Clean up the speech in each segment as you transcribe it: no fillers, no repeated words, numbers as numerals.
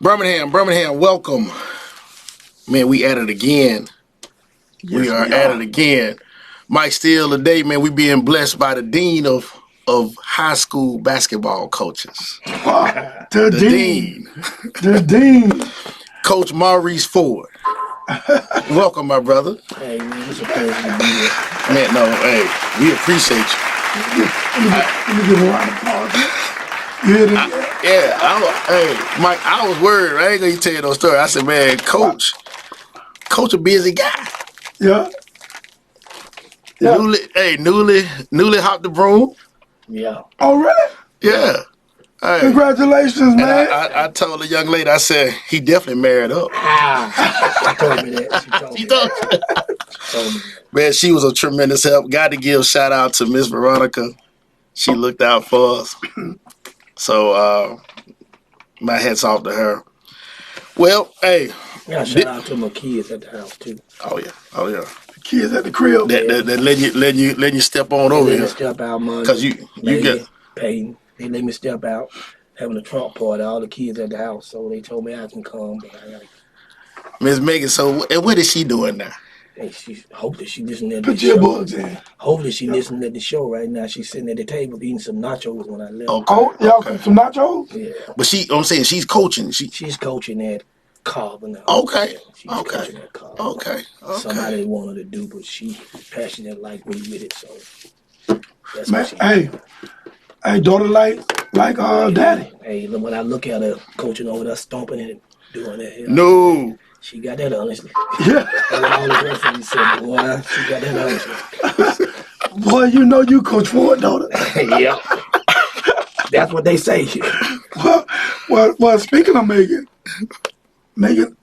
Birmingham, welcome. Man, we at it again. Yes, we are at it again. Mike Steele today, man, we being blessed by the dean of high school basketball coaches. The dean. The dean. Coach Maurice Ford. Welcome, my brother. Hey, man, it's a pleasure to be here. Man, no, hey, we appreciate you. Let me give a round of applause. You hear that? Hey, Mike, I was worried. I ain't gonna tell you no story. I said, man, Coach a busy guy. Yeah. Newly hopped the broom. Yeah. Oh, really? Yeah. Hey. Congratulations, man. I told the young lady, I said, he definitely married up. She told me that. She told me. Man, she was a tremendous help. Got to give a shout out to Miss Veronica. She looked out for us. So, my hat's off to her. Well, hey. Yeah, shout out to my kids at the house, too. Oh, yeah. The kids at the crib. That letting you step on over here. Step out, man. Because you get Peyton. They let me step out, having a Trump party, all the kids at the house. So they told me I can come, but I gotta. Miss Megan, so what is she doing now? Hey, hopefully she listening to Put the your show. bugs in. Hopefully she listening to the show right now. She's sitting at the table eating some nachos when I left. Okay. Oh, y'all some nachos? Yeah. But I'm saying she's coaching. She's coaching at Carver now. Okay. She's coaching at Carver. Okay. Somebody wanted to do, but she's passionate like me with it, so that's man, what she hey, daughter like daddy. Hey, when I look at her coaching over there, stomping and doing that. No. She got that honestly. Yeah. And all the rest of you said, boy, she got that honestly. Boy, you know you coach Ford, daughter. Yeah. That's what they say. Well, speaking of Megan,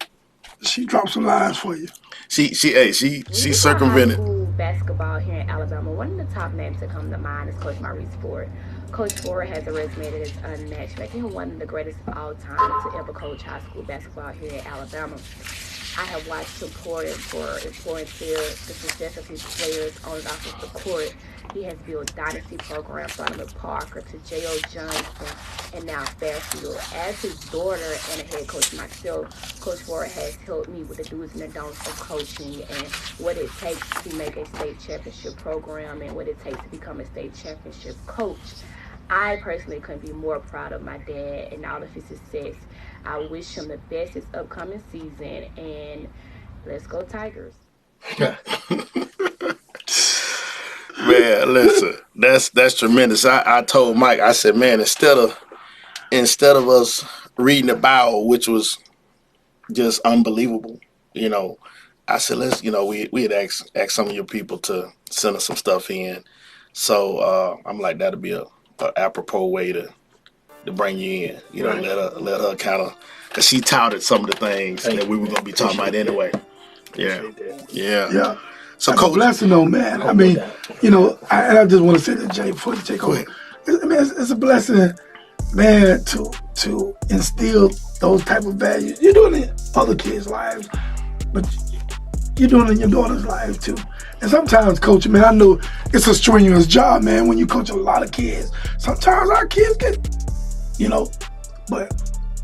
she dropped some lines for you. She circumvented. High school basketball here in Alabama. One of the top names to come to mind is Coach Maurice Ford. Coach Ford has a resume that is unmatched, making him one of the greatest of all time to ever coach high school basketball here in Alabama. I have watched him pour to the success of his players on and off of the court. He has built dynasty programs from Parker to J.O. Johnson and now Fairfield. As his daughter and a head coach myself, Coach Ford has helped me with the do's and the don'ts of coaching and what it takes to make a state championship program and what it takes to become a state championship coach. I personally couldn't be more proud of my dad and all of his success. I wish him the best this upcoming season, and let's go Tigers. Man, listen, that's tremendous. I told Mike, I said, man, instead of us reading the Bible, which was just unbelievable, I said, let's, we had asked some of your people to send us some stuff in. So I'm like, that'll be a apropos way to bring you in, let her kind of, because she touted some of the things that we were going to be talking about anyway. Yeah. So, Coach, a blessing, though, man. I mean, I just want to say that, Jay, before you take over. I mean, it's a blessing, man, to instill those type of values. You're doing it in other kids' lives, but you're doing it in your daughter's life, too. And sometimes, Coach, man, I know it's a strenuous job, man, when you coach a lot of kids. Sometimes our kids get, but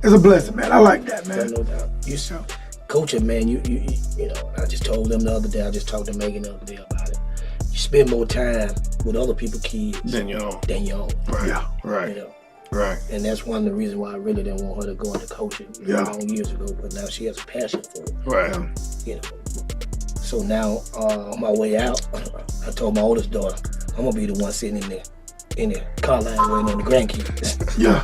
it's a blessing, man. I like that, man. No doubt. You coaching, man, you I just told them the other day, I just talked to Megan the other day about it. You spend more time with other people's kids than your own. Right. Yeah. Right. Right. And that's one of the reasons why I really didn't want her to go into coaching long years ago, but now she has a passion for it. Right. So now, on my way out, I told my oldest daughter, I'm going to be the one sitting in the car line waiting on the grandkids. Yeah.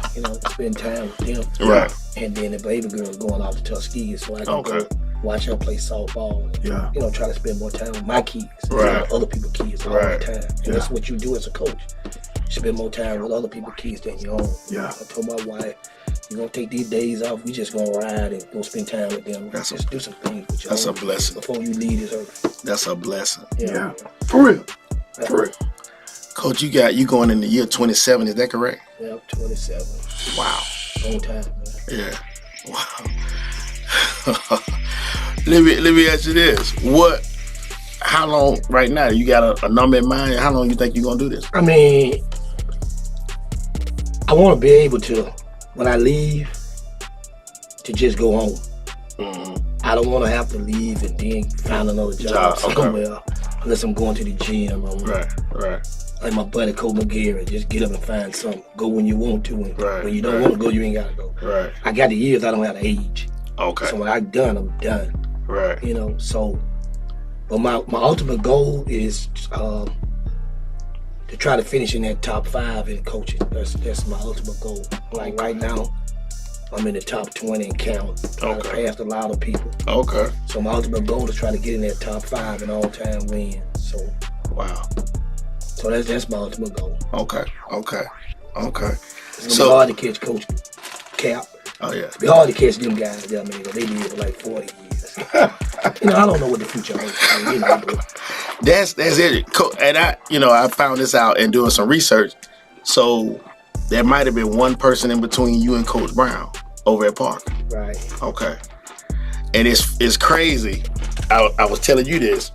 Spend time with them. Right. And then the baby girl's going off to Tuskegee, so I can go watch her play softball. And, try to spend more time with my kids. Other people's kids all the time. And that's what you do as a coach. You spend more time with other people's kids than your own. Yeah. I told my wife, you're going to take these days off. We just going to ride and go spend time with them. Just do some things with your That's a blessing. Before you leave this earth. That's a blessing. Yeah. For real. Coach, you going in the year 27, is that correct? Yeah, 27. Wow. Long time, man. Yeah. Wow. Let me ask you this. How long, right now, you got a number in mind? How long you think you're going to do this? I mean, I want to be able to, when I leave, to just go home. I don't want to have to leave and then find another job somewhere unless I'm going to the gym. Right. Like my buddy Cole McGarry, just get up and find something. Go when you want to, and when you don't want to go, you ain't gotta go. Right. I got the years, I don't have the age. Okay. So when I'm done. Right. You know, so, but my ultimate goal is to try to finish in that top 5 in coaching. That's my ultimate goal. Like right now, I'm in the top 20 and count. I passed a lot of people. Okay. So my ultimate goal is try to get in that top 5 in all-time wins. So. Wow. So that's my ultimate goal. Okay. It's gonna be hard to catch Coach Cap. Oh yeah. It's be hard to catch them guys there, man. They be here for like 40 years. I don't know what the future holds. But that's it. And I found this out in doing some research. So there might have been one person in between you and Coach Brown over at Park. Right. Okay. And it's crazy. I was telling you this,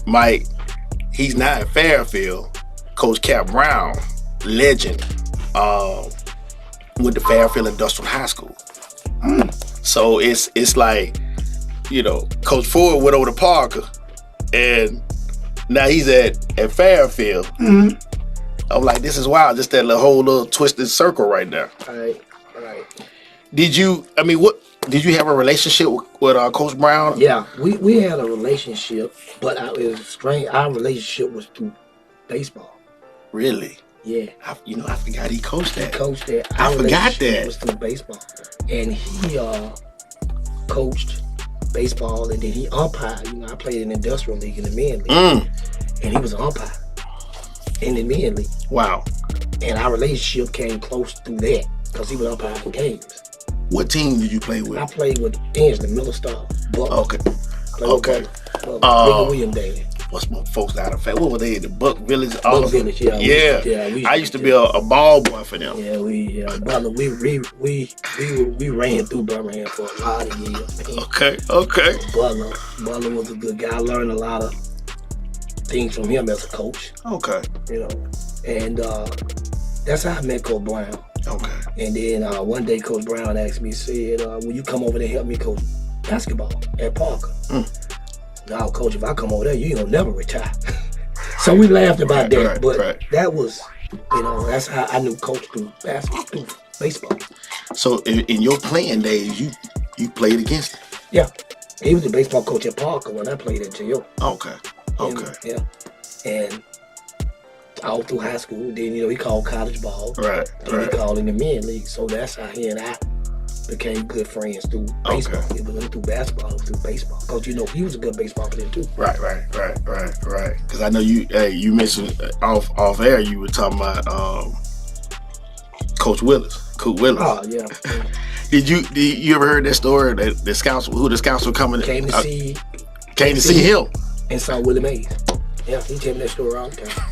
Mike. He's not at Fairfield. Coach Cap Brown, legend, went to Fairfield Industrial High School. So it's like, Coach Ford went over to Parker, and now he's at Fairfield. I'm like, this is wild. Just that whole little twisted circle right there. Right. Did you have a relationship with Coach Brown? Yeah, we had a relationship, but it was strange. Our relationship was through baseball. Really? Yeah. I forgot he coached that. He coached that. I forgot that. It was through baseball. And he coached baseball, and then he umpired. I played in the industrial league in the men league. And he was an umpire in the men league. Wow. And our relationship came close through that because he was umpiring games. What team did you play with? I played with Ansley, Miller Star. Okay. Bigger William Daly. What's my folks out of fact? What were they? The Buck Village? Buck Village, yeah. I used to be a ball boy for them. Yeah, we ran through Birmingham for a lot of years. Okay. Butler was a good guy. I learned a lot of things from him as a coach. Okay. And that's how I met Coach Brown. Okay. And then one day Coach Brown asked me, said, will you come over there and help me coach basketball at Parker? Now, Coach, if I come over there, you ain't gonna never retire. So we laughed about that. But that was, that's how I knew Coach through basketball, through baseball. So in your playing days, you played against him? Yeah. He was the baseball coach at Parker when I played at J.O. Okay. And all through high school, then he called college ball. Right. Then he called in the men league. So that's how he and I became good friends through baseball. Okay. It wasn't through basketball, it was through baseball. Because he was a good baseball player too. Right. Because I know you mentioned off air you were talking about Coach Willis. Oh yeah. Did you ever heard that story that the scouts were coming? Came to see him and saw Willie Mays. Yeah, he told me that story all the time.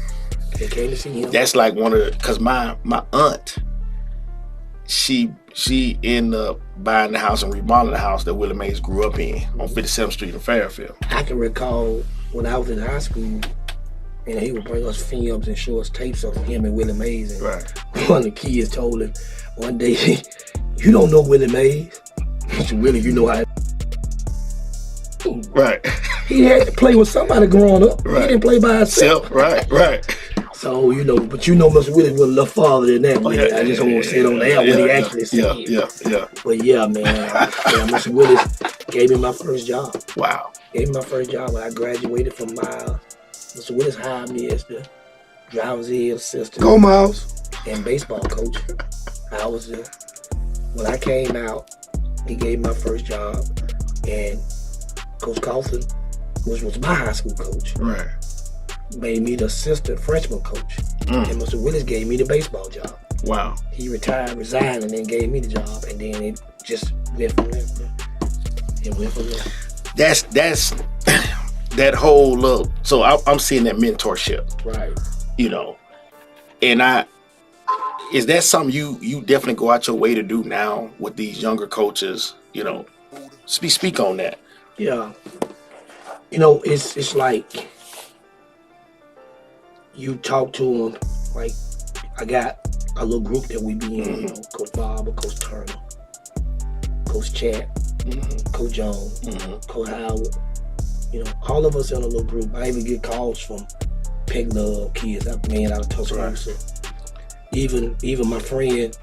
They came to see him. That's like one of because my aunt, she ended up buying the house and remodeling the house that Willie Mays grew up in on 57th Street in Fairfield. I can recall when I was in high school, he would bring us films and show us tapes of him and Willie Mays. And one of the kids told him one day, "You don't know Willie Mays." He said, "Willie, you know how." Right. He had to play with somebody growing up. Right. He didn't play by himself. Right. So, but Mr. Willis was a little farther than that. I just don't want to say it on the air when he actually said it. Yeah. But yeah, man. Mr. Willis gave me my first job. Wow. Gave me my first job when I graduated from Miles. Mr. Willis hired me as the driver's ed assistant. Go Miles. And baseball coach. I was when I came out, he gave me my first job. And Coach Carlson, which was my high school coach. Right. Made me the assistant freshman coach. And Mr. Willis gave me the baseball job. Wow. He resigned, and then gave me the job, and then it just went from there. That's that whole look. So I'm seeing that mentorship. Right. And is that something you definitely go out your way to do now with these younger coaches? Speak on that. Yeah. It's like you talk to them, like I got a little group that we be in, Coach Bob, Coach Turner, Coach Champ, Coach Jones, Coach Howard. You know, all of us in a little group. I even get calls from Peg Love kids out of Tuscaloosa. Even my friend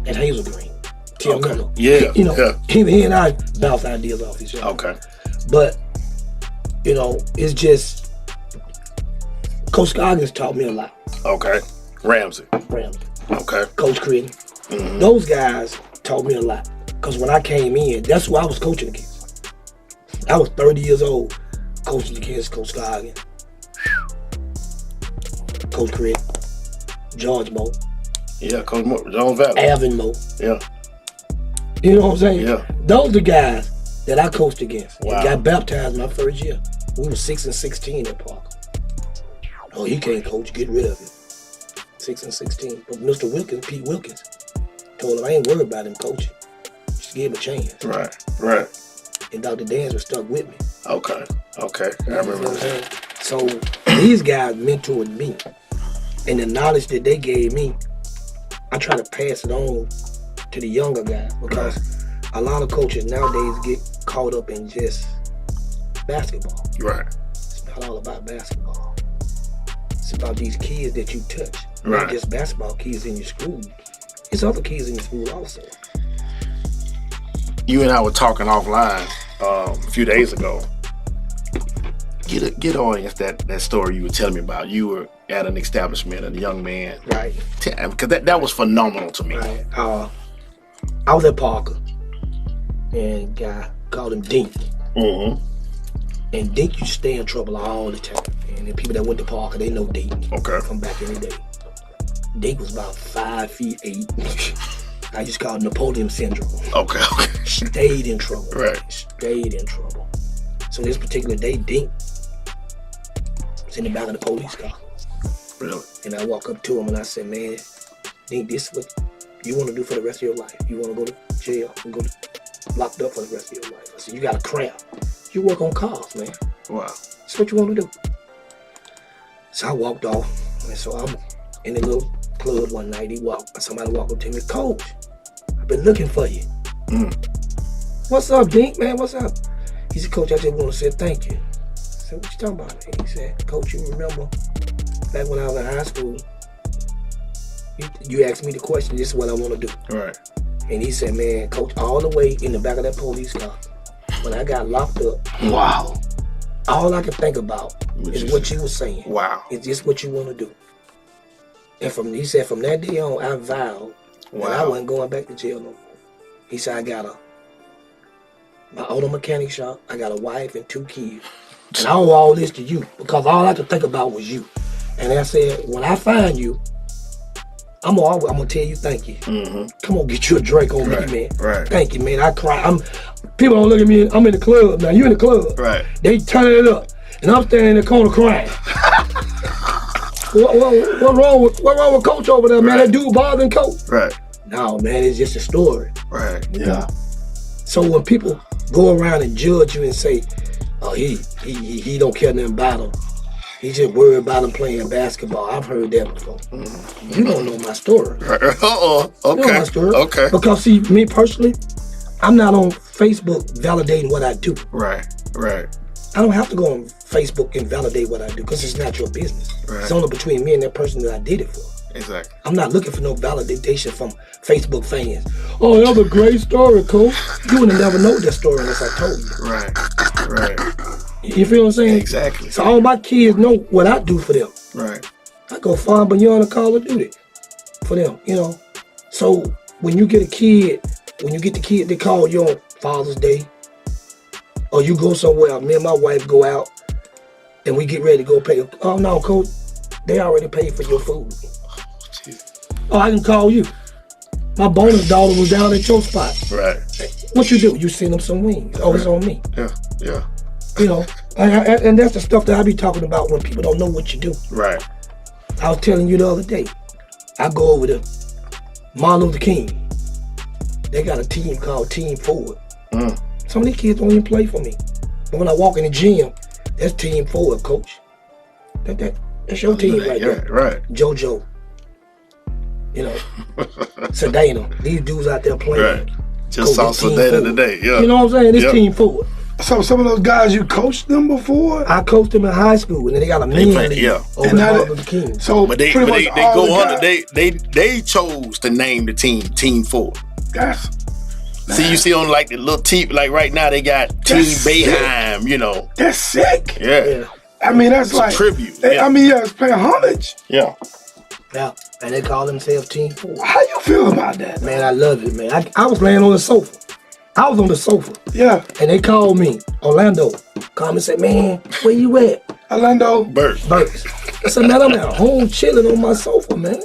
at Hazel Green, Tim Miller. Yeah. You know, he and I bounce ideas off each other. Okay. But, you know, it's just Coach Scoggins taught me a lot. Okay. Ramsey. Okay. Coach Critton. Those guys taught me a lot. Because when I came in, that's who I was coaching against. I was 30 years old coaching against Coach Scoggins, Coach Critton, George Moe. Yeah, Coach Moe, Jones Valley. Alvin Moe. Yeah. You know what I'm saying? Yeah. Those are the guys that I coached against. Wow. And got baptized my first year. We were 6-16 at Parker. Oh, he can't coach, get rid of him. 6-16. But Mr. Wilkins, Pete Wilkins, told him I ain't worried about him coaching. Just give him a chance. Right. And Dr. Dans was stuck with me. Okay. I remember that. So these guys mentored me. And the knowledge that they gave me, I try to pass it on to the younger guys. Because a lot of coaches nowadays get caught up in just basketball. Right. It's not all about basketball. It's about these kids that you touch. Right. Not just basketball kids in your school. It's other kids in your school also. You and I were talking offline a few days ago. Get audience that story you were telling me about. You were at an establishment and a young man. Right. Because that was phenomenal to me. Right. I was at Parker. And a guy called him Dink. And Dink used to stay in trouble all the time. And the people that went to Parker, they know Dink. Okay. From back in the day. Dink was about 5'8". I just call it Napoleon syndrome. Okay. Stayed in trouble. Right. Stayed in trouble. So this particular day, Dink was in the back of the police car. Really? And I walk up to him and I said, man, Dink, this is what you want to do for the rest of your life. You want to go to jail and go locked up for the rest of your life. I said, you got a cramp. You work on cars, man. Wow. That's what you want to do. So I walked off. And so I'm in the little club one night. Somebody walked up to me, Coach, I've been looking for you. What's up, Dink, man? What's up? He said, Coach, I just want to say thank you. I said, what you talking about, man? He said, Coach, you remember back when I was in high school, you asked me the question, this is what I want to do. Right. And he said, man, Coach, all the way in the back of that police car, when I got locked up, wow, all I could think about is what you were saying. Wow. It's just what you want to do. And he said, from that day on, I vowed that I wasn't going back to jail no more. He said, I got my auto mechanic shop, I got a wife and 2 kids. And I owe all this to you because all I could think about was you. And I said, when I find you, I'm gonna tell you thank you. Come on, get you a drink on me, man. Right. Thank you, man. I cry. People don't look at me. I'm in the club now. You in the club? Right. They turn it up, and I'm standing in the corner crying. What wrong with Coach over there, man? That dude bothering Coach. Right. No, man. It's just a story. Right. Yeah. So when people go around and judge you and say, "Oh, he don't care nothing about him. He just worried about him playing basketball." I've heard that before. You don't know my story. Okay. You know my story. Okay. Because see, me personally, I'm not on Facebook validating what I do. Right. I don't have to go on Facebook and validate what I do because it's not your business. Right. It's only between me and that person that I did it for. Exactly. I'm not looking for no validation from Facebook fans. Oh, that was a great story, Coach. You would never know that story unless I told you. Right. You feel what I'm saying? Exactly. So all my kids know what I do for them. Right. I go far beyond the Call of Duty for them, you know. So when you get the kid they call you on Father's Day, or you go somewhere, me and my wife go out, and we get ready to go pay. Oh no, Coach, they already paid for your food. Oh, I can call you. My bonus daughter was down at your spot. Right. What you do? You send them some wings. Oh, it's on me. Yeah. You know, and that's the stuff that I be talking about when people don't know what you do. Right. I was telling you the other day, I go over to Martin Luther King. They got a team called Team Forward. Some of these kids don't even play for me. But when I walk in the gym, that's Team Forward, Coach. That's your team right there. Right. JoJo. You know, Sedano. These dudes out there playing. Just saw some data today. Yeah. You know what I'm saying? This team forward. So some of those guys you coached them before? I coached them in high school, and then they got a men league over the Kings. So but they go under. They chose to name the team Forward. See, you see on like the little team, like right now they got Team Bayheim. You know, that's sick. Yeah. I mean, that's it's like a tribute. It's paying homage. Yeah. Yeah, and they call themselves Team Forward. How you feel about that? Man, I love it, man. I was laying on the sofa. I was on the sofa. Yeah. And they called me, Orlando. Called me and said, man, where you at? Orlando. Burks. I said, man, I'm at home chilling on my sofa, man.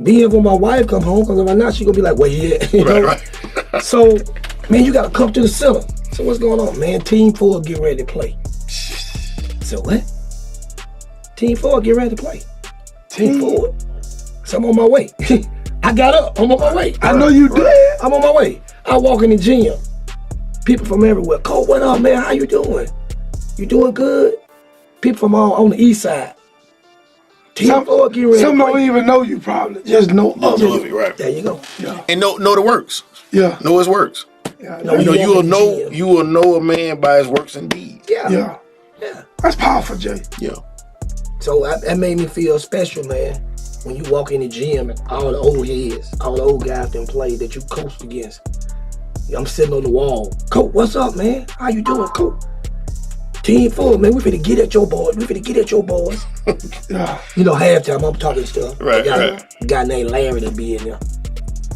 Being when my wife come home, because if I'm not, she gonna be like, where you at? You know? Right. So, man, you gotta come to the center. So what's going on, man? Team 4 get ready to play. So what? Team 4 get ready to play. Team 4. So I'm on my way. I got up. I'm on my way. I know you did. I'm on my way. I walk in the gym. People from everywhere. Cole, what up, man? How you doing? You doing good? People from all on the east side. Team 4 get ready. Some don't even know you probably. Just know of you. Right. There you go. Yeah. And know the works. Yeah. Know his works. Yeah. You will know a man by his works indeed. Yeah. That's powerful, Jay. Yeah. So that made me feel special, man. When you walk in the gym and all the old heads, all the old guys done play that you coached against. I'm sitting on the wall. Coach, what's up, man? How you doing, Coach? Team 4, man, we finna get at your boys. Yeah. You know, halftime, I'm talking stuff. Right. A guy named Larry that be in there.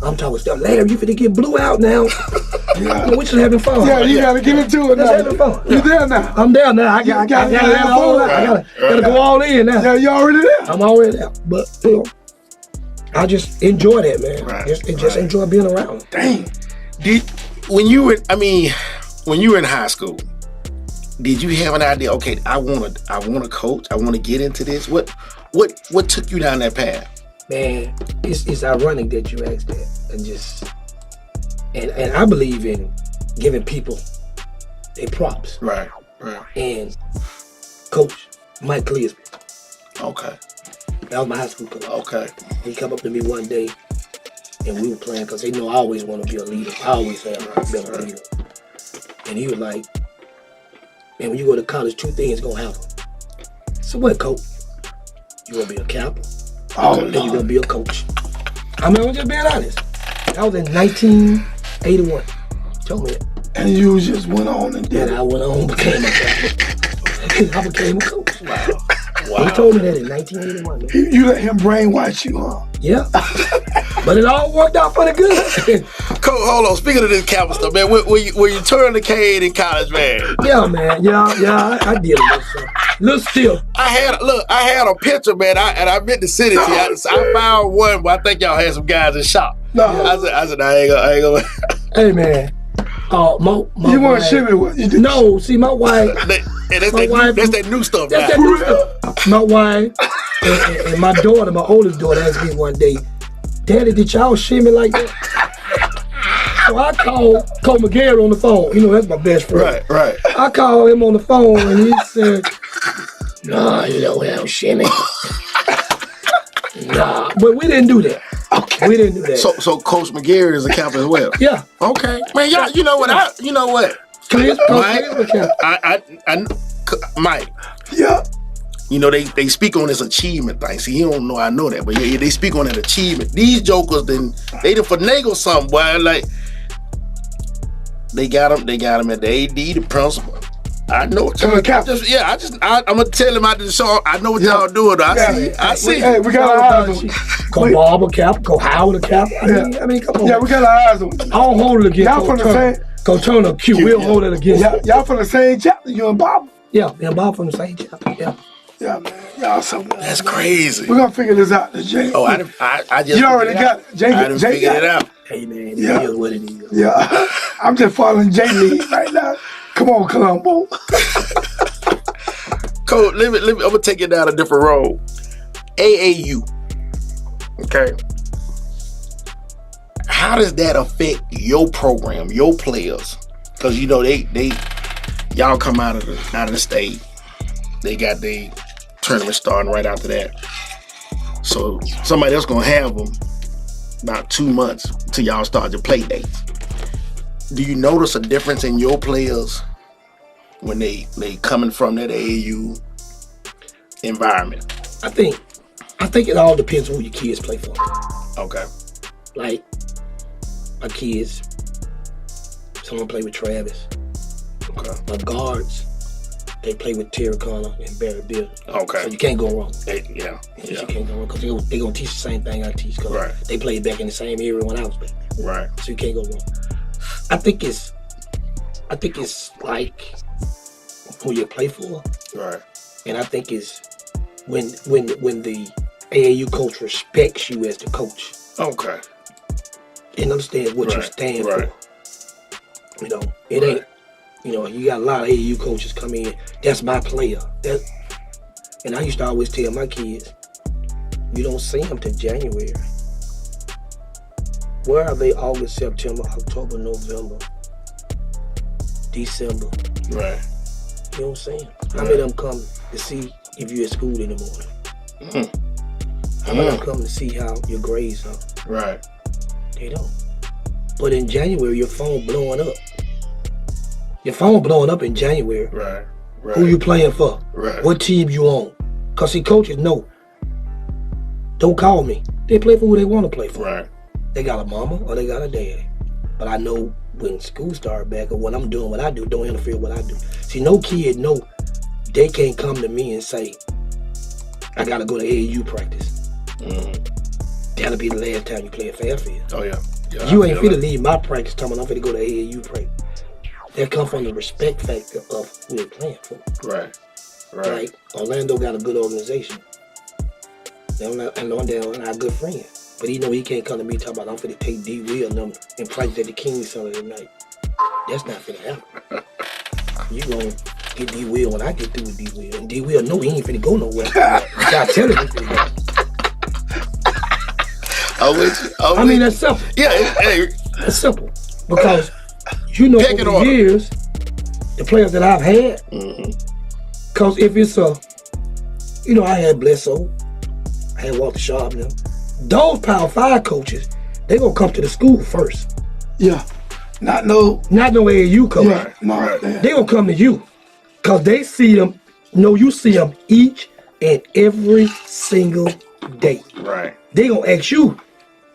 I'm talking stuff. Larry, you finna get blew out now. Yeah. You know, we just having fun. Yeah, you gotta get into it now. Just having fun. You there now? I'm there now. I gotta go all in now. Yeah, you already there? I'm already there. But, you know, I just enjoy that, man. Right. Just enjoy being around. Dang. When you were in high school, did you have an idea? Okay, I want to coach. I want to get into this. What took you down that path? Man, it's ironic that you asked that, and I believe in giving people their props. Right. And Coach Mike Clearsby. Okay. That was my high school coach. Okay. He come up to me one day, and we were playing because they know I always want to be a leader. I always have been a leader. And he was like, man, when you go to college, 2 things gonna happen. So what, Coach? You gonna be a captain? Then you're gonna be a coach. I mean, I'm just being honest. That was in 1981. Told me that. And you just went on and did it. I went on and became a captain. I became a coach. Wow. He told me that in 1981. Man. You let him brainwash you, huh? Yeah. But it all worked out for the good. Coach, hold on. Speaking of this campus stuff, man, were you turning the cane in college, man? Yeah, man. Yeah. I did a little something. Little still. I had a picture, man. I meant to send it to you. I found one, but I think y'all had some guys in shop. No. I said, I ain't gonna. Hey, man. My you want to ship it? What? You no, see, my wife. That's that new stuff. That's that new stuff. My wife and my daughter, my oldest daughter, asked me one day, Daddy, did y'all shimmy like that? So I called Cole McGarrett on the phone. You know, that's my best friend. Right. I called him on the phone and he said, nah, you know, we don't shimmy. Nah, but we didn't do that. Okay. We didn't do that. So Coach McGarrett is a captain as well? Yeah. Okay. Man, y'all, you know what? Mike. Yeah. You know, they speak on this achievement thing. See, he don't know I know that, but yeah, they speak on that achievement. These jokers, they done finagle something, boy. Like, they got him at the AD, the principal. I know what y'all. I'm gonna tell him out the show. I know what y'all doing. I see. Hey, we got our eyes on. Go Bob a cap, go Howard a cap. I mean, come on. Yeah, we got our eyes on. I don't hold it against y'all from the same. Go Turner Q. We'll hold it against. Y'all from the same chapter. You and Bob. Yeah, Bob from the same chapter. Yeah, man. Y'all so. That's crazy. We're gonna figure this out, Jay. Oh, I just. You already got it. Jay. I just figured it out. Hey man, it is what it is. Yeah, I'm just following Jay lead right now. Come on, Columbo. Coach, let me. I'm gonna take you down a different road. AAU. Okay. How does that affect your program, your players? Because you know y'all come out of the state. They got the tournament starting right after that. So somebody else gonna have them. about 2 months till y'all start your play dates. Do you notice a difference in your players when they coming from that AAU environment? I think it all depends on who your kids play for. Okay. Like my kids, someone play with Travis. Okay. My guards, they play with Terry Connor and Barry Bill. Okay. So you can't go wrong. Yeah. You can't go wrong because they're going to teach the same thing I teach because they played back in the same era when I was back there. Right. So you can't go wrong. I think it's like who you play for. Right. And I think it's when the AAU coach respects you as the coach. Okay. And understands what you stand for. You know, it ain't, you know, you got a lot of AAU coaches come in, that's my player. And I used to always tell my kids, you don't see them till January. Where are they August, September, October, November, December? Right. You don't see them. How many of them come to see if you're at school in the morning? How many of them come to see how your grades are? Right. They don't. But in January, your phone blowing up. Your phone blowing up in January. Right. Who you playing for? Right. What team you on? Because see, coaches know. Don't call me. They play for who they want to play for. Right. They got a mama or they got a daddy. But I know when school start back or when I'm doing what I do, don't interfere with what I do. See, no kid know they can't come to me and say, I got to go to AAU practice. That'll be the last time you play at Fairfield. Oh, yeah. You ain't finna leave my practice time I'm finna go to AAU practice. That come from the respect factor of who they playing for. Right. Like, Orlando got a good organization. They're not good friends. But he know he can't come to me talking about I'm finna take D. Will and them and practice at the Kings Center tonight. That's not finna happen. You gonna get D. Will when I get through with D. Will. And D. Will know he ain't finna go nowhere. I tell him he finna go. I mean, that's simple. Yeah, that's simple. Because, you know, over the years, the players that I've had, because if it's I had Bledsoe, I had Walter Sharp and them. Those Power 5 coaches, they gonna come to the school first. Yeah. Not no AAU coach. Yeah, no, they gonna come to you. Because they see them, you see them each and every single day. Right. They gonna ask you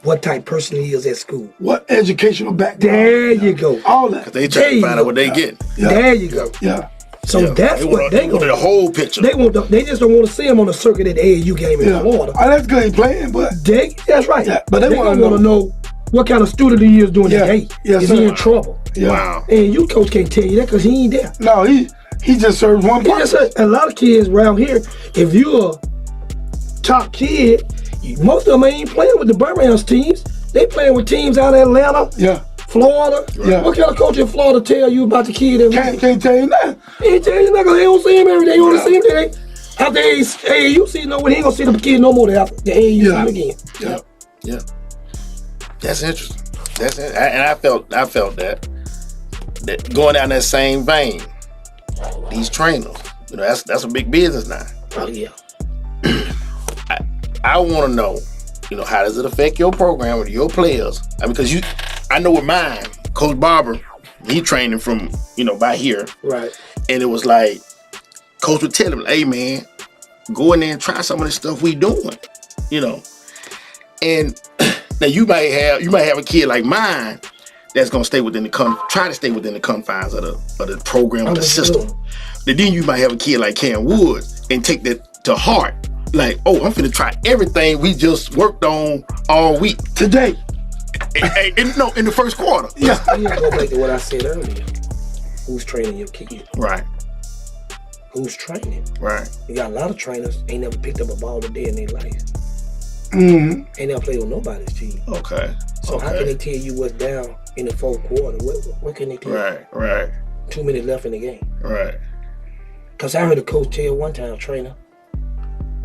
what type of person he is at school. What educational background. There you go. All that. They try to find out what they get. Yeah. There you go. Yeah. So that's what they want. The whole picture. They just don't want to see him on the circuit at the AAU game in Florida. Oh, that's good he playing, but that's right. Yeah, but they want to know what kind of student he is during the day. Yes, is he in trouble? Yeah. Wow. And you coach can't tell you that because he ain't there. No, he just serves one purpose. A lot of kids around here, if you're a top kid, most of them ain't playing with the Birmingham teams. They playing with teams out of Atlanta. Yeah. Florida. Yeah. What kind of coach in Florida tell you about the kid? Can't tell you nothing. He ain't tell you nothing. They don't see him every day. You only see him today. After AAU season, we ain't gonna see the kid no more after the AAU season again. Yeah. That's interesting. That's it. And I felt that going down that same vein. These trainers, that's a big business now. Oh yeah. I want to know, how does it affect your program or your players? I mean, because I know with mine, Coach Barber, he training from, by here. Right. And it was like, Coach would tell him, hey man, go in there and try some of the stuff we doing, And now you might have a kid like mine that's gonna try to stay within the confines of the program or the system. But then you might have a kid like Cam Woods and take that to heart. Like, oh, I'm finna try everything we just worked on all week. Today. In the first quarter. Yeah. You go back to what I said earlier. Who's training your kid? Right. Who's training? Right. You got a lot of trainers ain't never picked up a ball a day in their life. Mm-hmm. Ain't never played with nobody's team. Okay. So how can they tell you what's down in the fourth quarter? What can they tell you? Right. 2 minutes left in the game. Right. Because I heard a coach tell one time, trainer,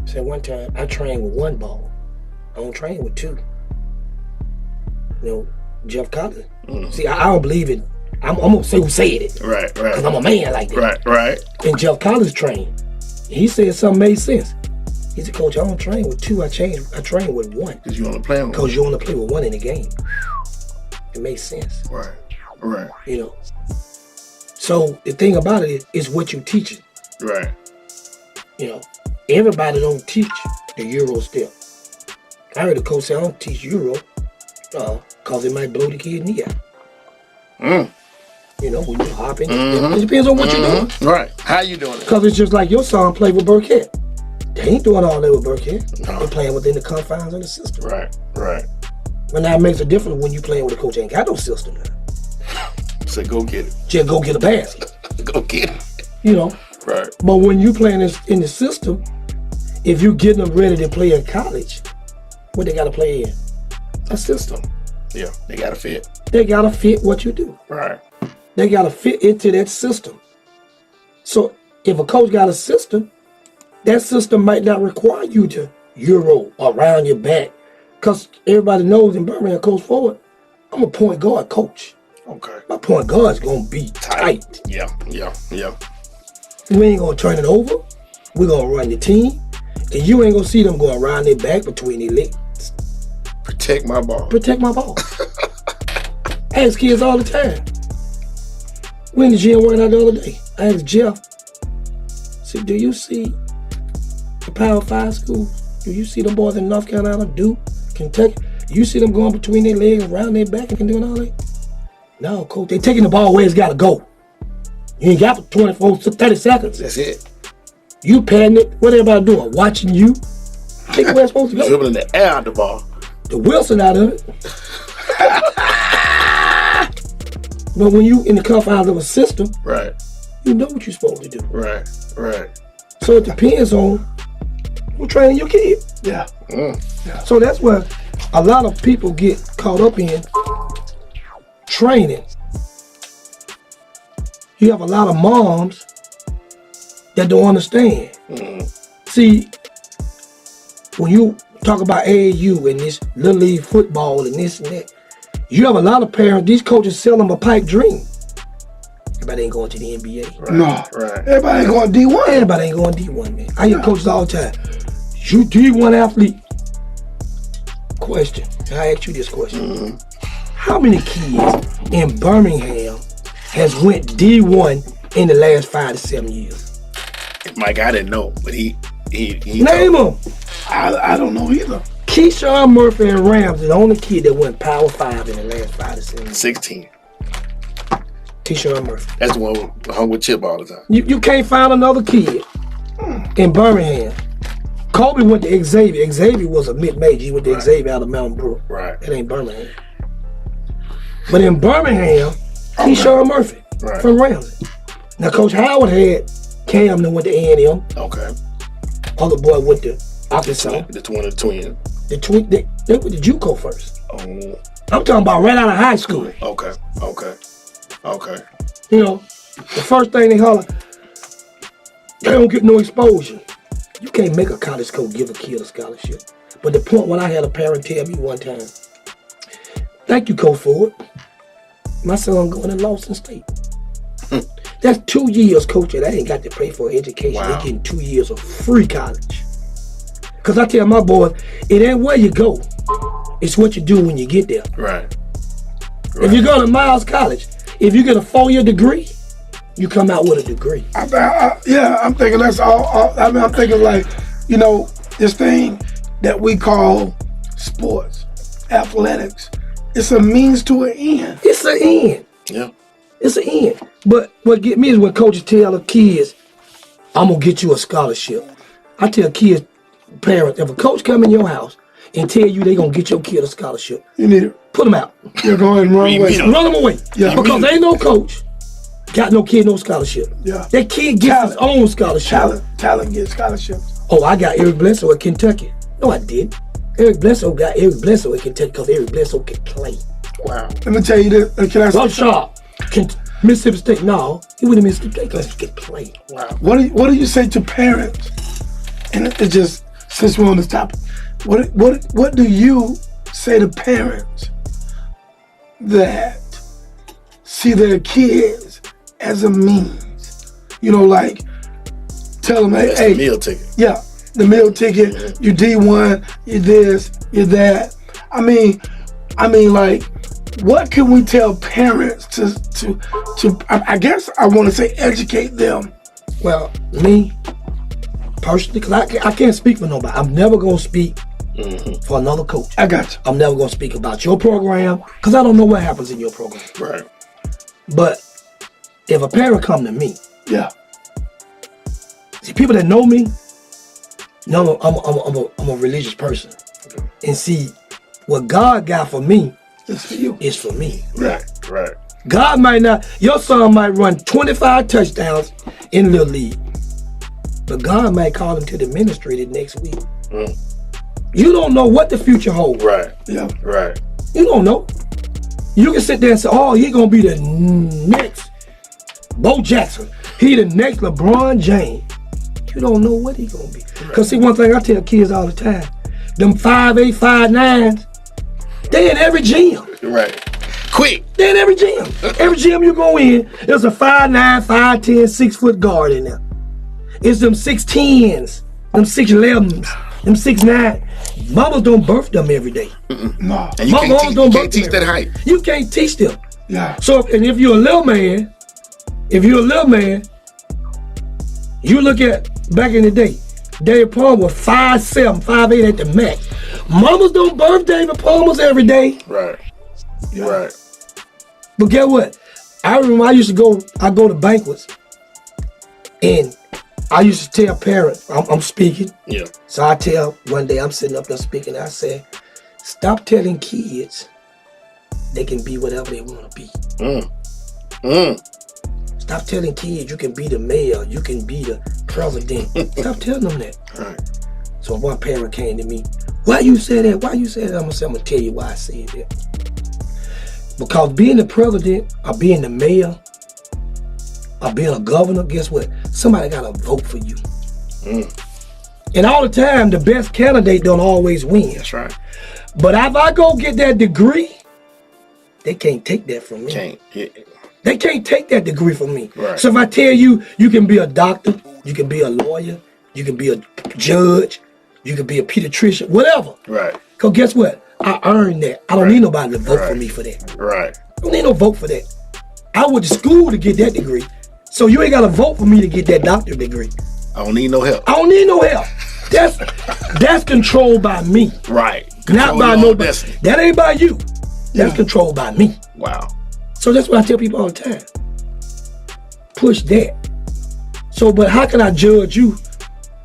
said one time, I train with one ball. I don't train with two. Jeff Collins. Mm-hmm. See, I don't believe it. I'm going to say who said it. Right. Because I'm a man like that. Right. And Jeff Collins trained. He said something made sense. He said, Coach, I don't train with 2. I train with 1. Because you only play with 1. Because you only play with 1 in the game. It makes sense. Right. You know. So the thing about it is what you teaching. Right. You know, everybody don't teach the Euro step. I heard the coach say, I don't teach Euro because it might blow the kid knee out. You know, when you hop in, it depends on what you're doing. Right. How you doing it? Because it's just like your son played with Burkett. They ain't doing all that with Burkett. No. They're playing within the confines of the system. Right. But now it makes a difference when you playing with a coach ain't got no system now. So go get it. Just go get a basket. Go get it. You know. Right. But when you playing in the system, if you getting them ready to play in college, what they got to play in? A system. Yeah, they got to fit. They got to fit what you do. Right. They got to fit into that system. So if a coach got a system, that system might not require you to Euro around your back. Because everybody knows in Birmingham, Coach Forward, I'm a point guard coach. Okay. My point guard's going to be tight. Yeah. We ain't going to turn it over. We're going to run the team. And you ain't going to see them go around their back between their legs. Protect my ball. I ask kids all the time. We in the gym working out the other day. I asked Jeff, I said, do you see the Power 5 schools? Do you see them boys in North Carolina, Duke, Kentucky? You see them going between their legs, around their back and doing all that? No, coach, they taking the ball where it's got to go. You ain't got 24, 30 seconds. That's it. You padding it. What everybody doing? Watching you. Take where it's supposed to go. Dribbling the air out the ball. The Wilson out of it. But when you in the confines of a system, right, you know what you're supposed to do. Right. So it depends on who training your kid. Yeah. So that's where a lot of people get caught up in training. You have a lot of moms that don't understand. See, when you talk about AAU and this Little League football and this and that, you have a lot of parents, these coaches sell them a pipe dream. Everybody ain't going to the NBA. Right. No. Right. Everybody ain't going D1. Everybody ain't going D1, man. I hear coaches all the time. You D1 athlete. Question. I ask you this question. How many kids in Birmingham has went D1 in the last 5 to 7 years? Mike, I didn't know, but he name them. I don't know either. Keyshawn Murphy and Rams is the only kid that went Power 5 in the last 5 to 7 years. 16. Keyshawn Murphy. That's the one who hung with Chip all the time. You can't find another kid in Birmingham. Kobe went to Xavier. Xavier was a mid-major. He went to Xavier out of Mountain Brook. Right. It ain't Birmingham. But in Birmingham, Keyshawn Murphy from Ramsey. Now, Coach Howard had Cam that went to A&M. Okay. Other boy went to Arkansas. The twins. They went to JUCO first. Oh. I'm talking about right out of high school. Okay. You know, the first thing they holler, they don't get no exposure. You can't make a college coach give a kid a scholarship. But the point when I had a parent tell me one time, thank you, Coach Ford. My son going to Lawson State. That's 2 years, coach, that I ain't got to pay for education. Wow. They getting 2 years of free college. Because I tell my boys, it ain't where you go. It's what you do when you get there. Right. If you go to Miles College, if you get a 4-year degree, you come out with a degree. I'm thinking that's all. I'm thinking like, you know, this thing that we call sports, athletics. It's a means to an end. It's an end. Yeah. It's an end. But what get me is when coaches tell the kids, I'm going to get you a scholarship. I tell kids, parents, if a coach come in your house and tell you they going to get your kid a scholarship, you need it. Put them out. You're going the wrong way. Run them away. Yeah. Because ain't no coach got no kid no scholarship. Yeah. That kid gets his own scholarship. Talent gets scholarships. Oh, I got Eric Bledsoe at Kentucky. No, I didn't. Eric Bledsoe got Eric Bledsoe at Kentucky because Eric Bledsoe can play. Wow. Let me tell you this. Can I say Sharp. Mississippi State. No, he went to Mississippi State because he can play. Wow. What do you say to parents? And it just, since we're on this topic, what do you say to parents that see their kids as a means? You know, like tell them, hey, meal ticket. Yeah, the meal ticket, you D1, you this, you that. I mean, like, what can we tell parents to I guess I want to say educate them? Well, me, personally, because I can't speak for nobody. I'm never going to speak for another coach. I got you. I'm never going to speak about your program, because I don't know what happens in your program. Right. But if a parent come to me, yeah. See, people that know me, know I'm a religious person. And see, what God got for me is for me. Right. God might not, your son might run 25 touchdowns in Little League, but God might call him to the ministry the next week. You don't know what the future holds. Right. Yeah. Right. You don't know. You can sit there and say, oh, he gonna be the next Bo Jackson. He the next LeBron James. You don't know what he gonna be. Because see, one thing I tell kids all the time, them 5'8", 5'9", they in every gym. Right. Quick. They in every gym. Every gym you go in, there's a 5'9", 5'10", 6-foot guard in there. It's them 6'10s, them 6'11s, them 6'9. Mamas don't birth them every day. No. And you can't teach that height. You can't teach them. Yeah. So, and if you're a little man, you look at back in the day, David Palmer was 5'7", 5'8" at the max. Mamas don't birth David Palmers every day. Right. Yeah. Right. But get what? I remember I go to banquets, and I used to tell parents, I'm speaking. Yeah. So I tell, one day I'm sitting up there speaking, I say, stop telling kids they can be whatever they want to be. Stop telling kids you can be the mayor, you can be the president. Stop telling them that. Right. So one parent came to me, why you say that? I'm gonna tell you why I said that. Because being the president, or being the mayor, or being a governor, guess what? Somebody gotta vote for you. And all the time, the best candidate don't always win. That's right. But if I go get that degree, they can't take that from me. They can't take that degree from me. Right. So if I tell you, you can be a doctor, you can be a lawyer, you can be a judge, you can be a pediatrician, whatever. Right. Because guess what? I earned that. I don't need nobody to vote for me for that. Right. I don't need no vote for that. I went to school to get that degree. So you ain't got to vote for me to get that doctorate degree. I don't need no help. I don't need no help. That's controlled by me. Right. Not by nobody. That ain't by you. That's controlled by me. Wow. So that's what I tell people all the time. Push that. So, but how can I judge you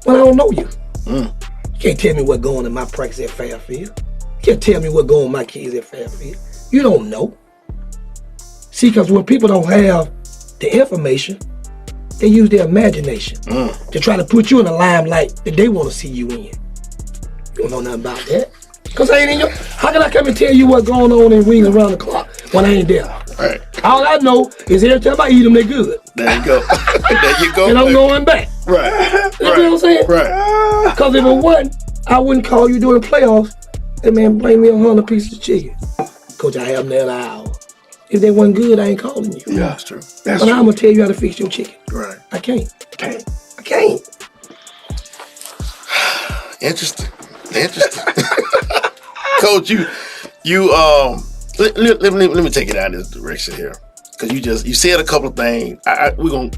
when I don't know you? You can't tell me what going in my practice at Fairfield. You can't tell me what going on my kids at Fairfield. You don't know. See, because when people don't have the information, they use their imagination to try to put you in the limelight that they want to see you in. You don't know nothing about that. Because I ain't in your... How can I come and tell you what's going on in rings around the clock when I ain't there? Right. All I know is every time I eat them, they good. There you go. There you go. And I'm going back. Right. You know what I'm saying? Right. Because if it wasn't, I wouldn't call you during the playoffs. Hey man, bring me 100 pieces of chicken. Coach, I have them there in an hour. If they wasn't good, I ain't calling you. Yeah, that's true. But I'm going to tell you how to fix your chicken. Right. I can't. I can't. Interesting. Coach, let me take it out in this direction here, because you said a couple of things.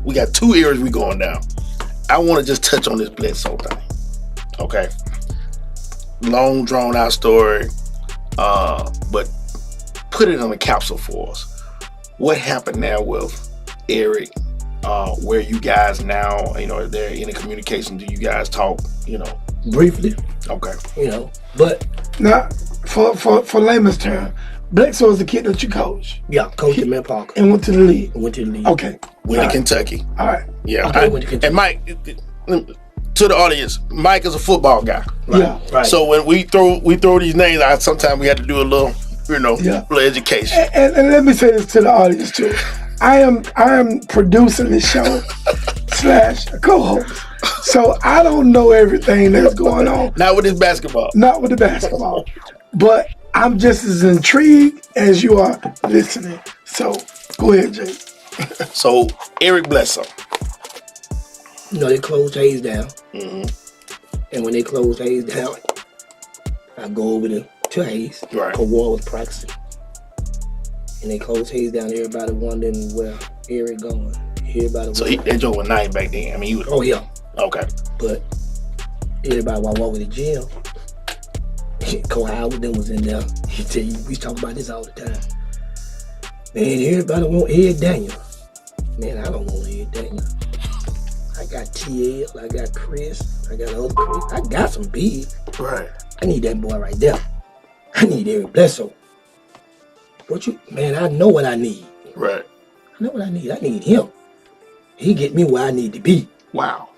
We got two areas we going down. I want to just touch on this Bledsoe thing. Okay, long drawn out story, but put it on a capsule for us. What happened now with Eric? Where you guys now? Is there any communication? Do you guys talk? Briefly. Okay. But now for layman's term, Bledsoe is the kid that you coach. Yeah, coached him in Parker. And went to the league. Okay. Went to Kentucky. All right. Yeah. Okay, went to Kentucky. And Mike, to the audience, Mike is a football guy. Right? Yeah. Right. So when we throw these names out, sometimes we have to do a little, little education. And let me say this to the audience too. I am producing this show / co-host. So I don't know everything that's going on. Not with this basketball. Not with the basketball. But I'm just as intrigued as you are listening. So go ahead, Jay. So Eric Bledsoe. They closed Hayes down. And when they closed Hayes down, I go over to Hayes. Right. Cause War was practicing. And they closed Hayes down. Everybody wondering where Eric going. So that joke was nice back then. I mean, he was. Oh yeah. Okay. But everybody while walking the gym, Cole Howard then was in there. He tell you, we talk about this all the time. Man, everybody want Ed Daniel. Man, I don't want Ed Daniel. I got TL, I got Chris, I got other Chris. I got some big. Right. I need that boy right there. I need Eric Bledsoe. Man, I know what I need. Right. I know what I need. I need him. He get me where I need to be. Wow.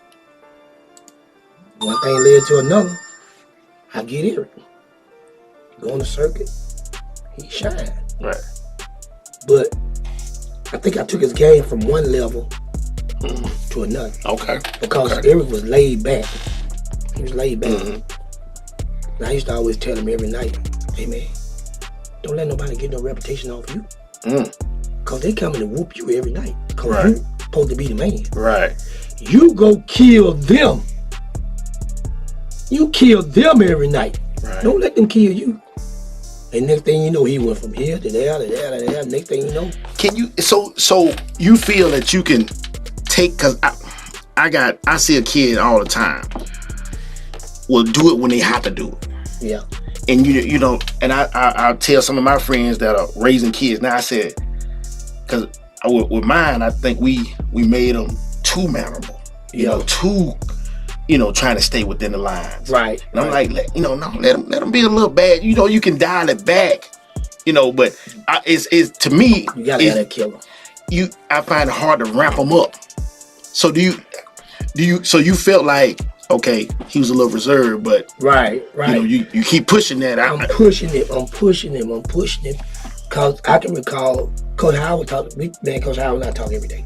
One thing led to another. I get Eric. Go on the circuit. He shine. Right. But I think I took his game from one level to another. Okay. Because Eric was laid back. He was laid back. And I used to always tell him every night, hey man, don't let nobody get no reputation off you. Because they coming to whoop you every night. Because you supposed to be the man. Right. You go kill them. You kill them every night. Right. Don't let them kill you. And next thing you know, he went from here to there, to there, to there. Next thing you know. Can you, so you feel that you can take, cause I see a kid all the time will do it when they have to do it. Yeah. And you know, and I tell some of my friends that are raising kids. Now I said, cause with mine, I think we made them too memorable. You know, too, trying to stay within the lines. Right. And I'm like, let them be a little bad. You know, you can dial it back. But it's to me. You gotta have that killer. I find it hard to ramp them up. So so you felt like, okay, he was a little reserved, but right. You keep pushing that out. I'm pushing him. Cause I can recall Coach Howard talking. Man, Coach Howard and I talk every day.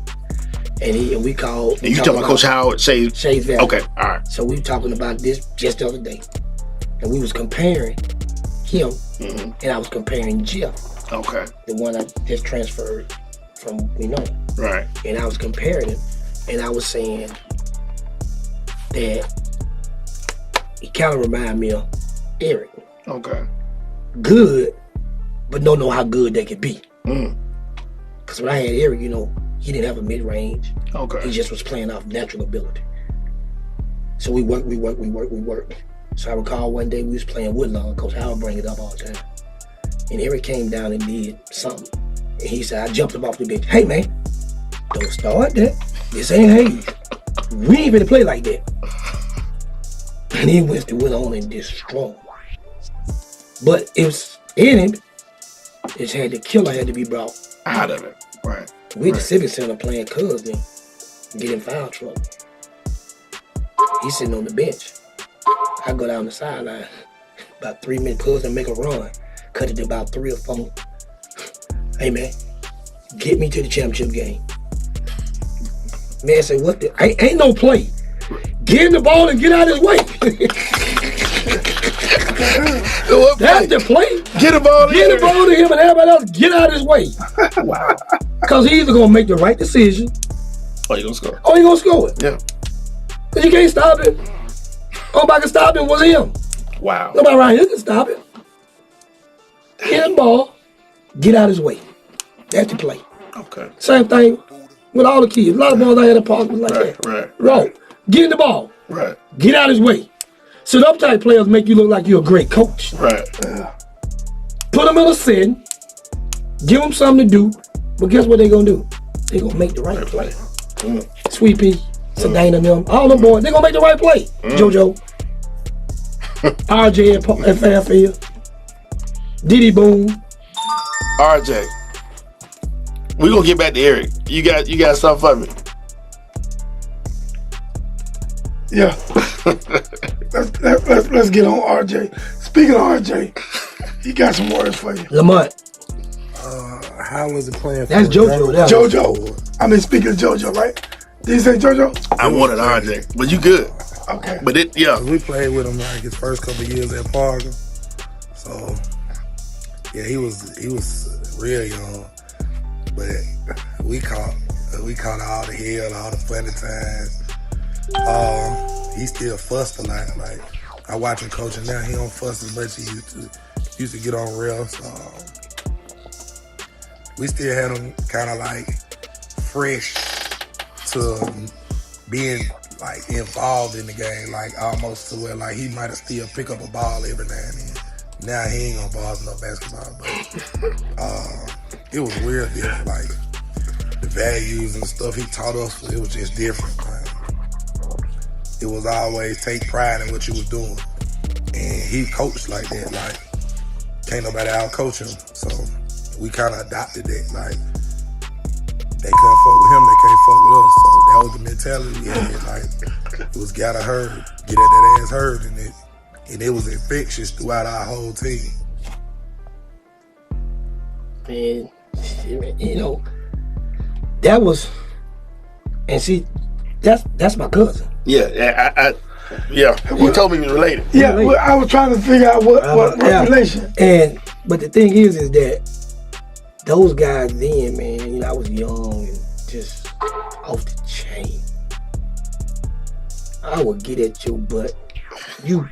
And we call. And you talking about Coach Howard Shays Valley. Okay, all right. So we were talking about this just the other day, and we was comparing him, and I was comparing Jeff. Okay. The one I just transferred from Right. And I was comparing him, and I was saying that he kind of reminded me of Eric. Okay. Good, but don't know how good they could be. Because when I had Eric, he didn't have a mid-range. Okay. He just was playing off natural ability. So we worked. So I recall one day we was playing Woodlawn. Coach Howard bring it up all the time. And Eric came down and did something. And he said, I jumped him off the bench. Hey, man, don't start that. This ain't Hayes. We ain't gonna play like that. And he went on and destroyed. But it was in him. The killer had to be brought out of it. Right. We at the Civic Center playing cousin, get in foul trouble. He's sitting on the bench. I go down the sideline. About 3 minutes, cousin make a run. Cut it to about 3 or 4. Hey man, get me to the championship game. Man say, what the? Ain't no play. Get in the ball and get out of his way. That's the play. Get the ball to him and everybody else get out of his way. Wow. Because he's either going to make the right decision. Or he going to score. Or he going to score it. Yeah. Because you can't stop it. Nobody can stop him was him. Wow. Nobody around here can stop it. Get the ball. Get out of his way. That's the play. Okay. Same thing with all the kids. A lot of balls out here at the park was like that. Right. Get in the ball. Right. Get out of his way. So them type players make you look like you're a great coach. Right. Put them in a setting. Give them something to do. But guess what they gonna do? They gonna make the right play. Sweet Pea, Sedana and them, all them boys, they gonna make the right play. JoJo, RJ at Fairfield, Diddy Boom. RJ, we gonna get back to Eric. You got something for me? Yeah. let's get on RJ. Speaking of RJ, he got some words for you. Lamont. How was it playing? That's JoJo. JoJo. I mean, speaking of JoJo, right? Did you say JoJo? I wanted RJ, but you good. Okay. But we played with him like his first couple of years at Parker. So yeah, he was real young. But we caught all the hell, all the funny times. he still fussed a lot. Like, I watch him coaching now, he don't fuss as much as he used to get on refs. We still had him kind of like fresh to being like involved in the game, like almost to where like he might have still pick up a ball every now and then. Now he ain't gonna ball no basketball, but it was real different. Like the values and the stuff he taught us, it was just different. Like, it was always take pride in what you was doing, and he coached like that. Like can't nobody out coach him, so we kind of adopted that. Like they couldn't fuck with him, they can't fuck with us. So that was the mentality we had. Like it was gotta hurt, get at that ass hurt, and it was infectious throughout our whole team. And, you know, that was, and see, that's my cousin. Yeah, yeah. You told me he was related. Yeah, well, I was trying to figure out what relation. But the thing is that those guys then, man, you know, I was young and just off the chain. I would get at your butt. You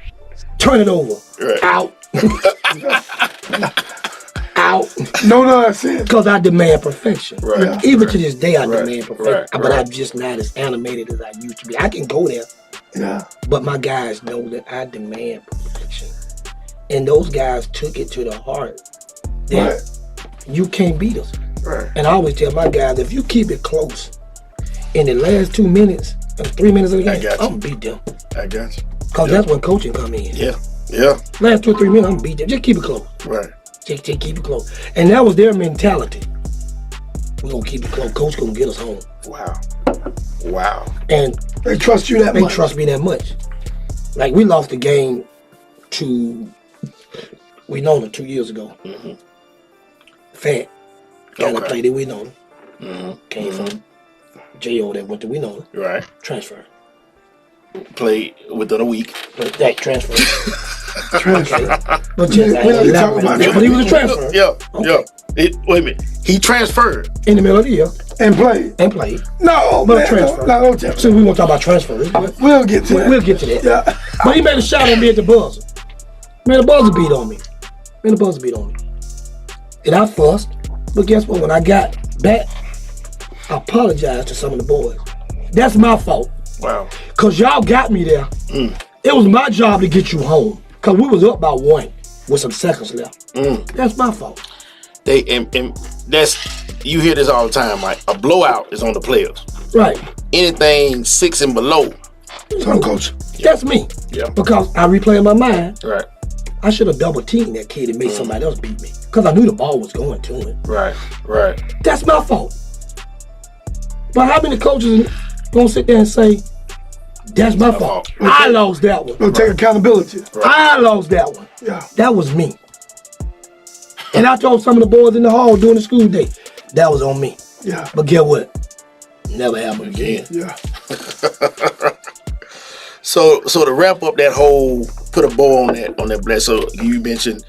turn it over. Right. Out. Out. No nonsense. Because I demand perfection. Right. Yeah. Even to this day, I demand perfection. Right. But I'm just not as animated as I used to be. I can go there. Yeah. But my guys know that I demand perfection. And those guys took it to the heart that you can't beat us. Right. And I always tell my guys, if you keep it close, in the last 2 minutes, 3 minutes of the game, I'm going to beat them. I got you. Because that's when coaching come in. Yeah. Last 2 or 3 minutes, I'm going to beat them. Just keep it close. Right. Just keep it close. And that was their mentality. We're going to keep it close. Coach going to get us home. Wow. And they trust you that much. They trust me that much. Like, we lost the game to Winona 2 years ago. Mm-hmm. Fat. Guy that played at Winona. Mm-hmm. Came from J.O. that went to Winona. Right. Transfer. Played within a week. That transfer. But he was a transfer. Yeah. Wait a minute. He transferred in the middle of the year and played. No, but transfer. No, so we won't talk about transfers. We'll get to that. We'll get to that. Yeah. But he made a shot on me at the buzzer. Man, the buzzer beat on me. And I fussed. But guess what? When I got back, I apologized to some of the boys. That's my fault. Wow. Cause y'all got me there. It was my job to get you home. Cause we was up by 1 with some seconds left. That's my fault. And that's, you hear this all the time, Mike. A blowout is on the players. Right. Anything 6 and below. It's on coach. That's me. Yeah. Because I replay in my mind. Right. I should have double teamed that kid and made somebody else beat me. Cause I knew the ball was going to him. Right. That's my fault. But how many coaches gonna sit there and say, that's my fault. I lost that one. Don't take accountability. Right. I lost that one. Yeah. That was me. And I told some of the boys in the hall during the school day, that was on me. Yeah. But get what? Never happened again. Yeah. So to wrap up that whole, put a bow on that. So you mentioned,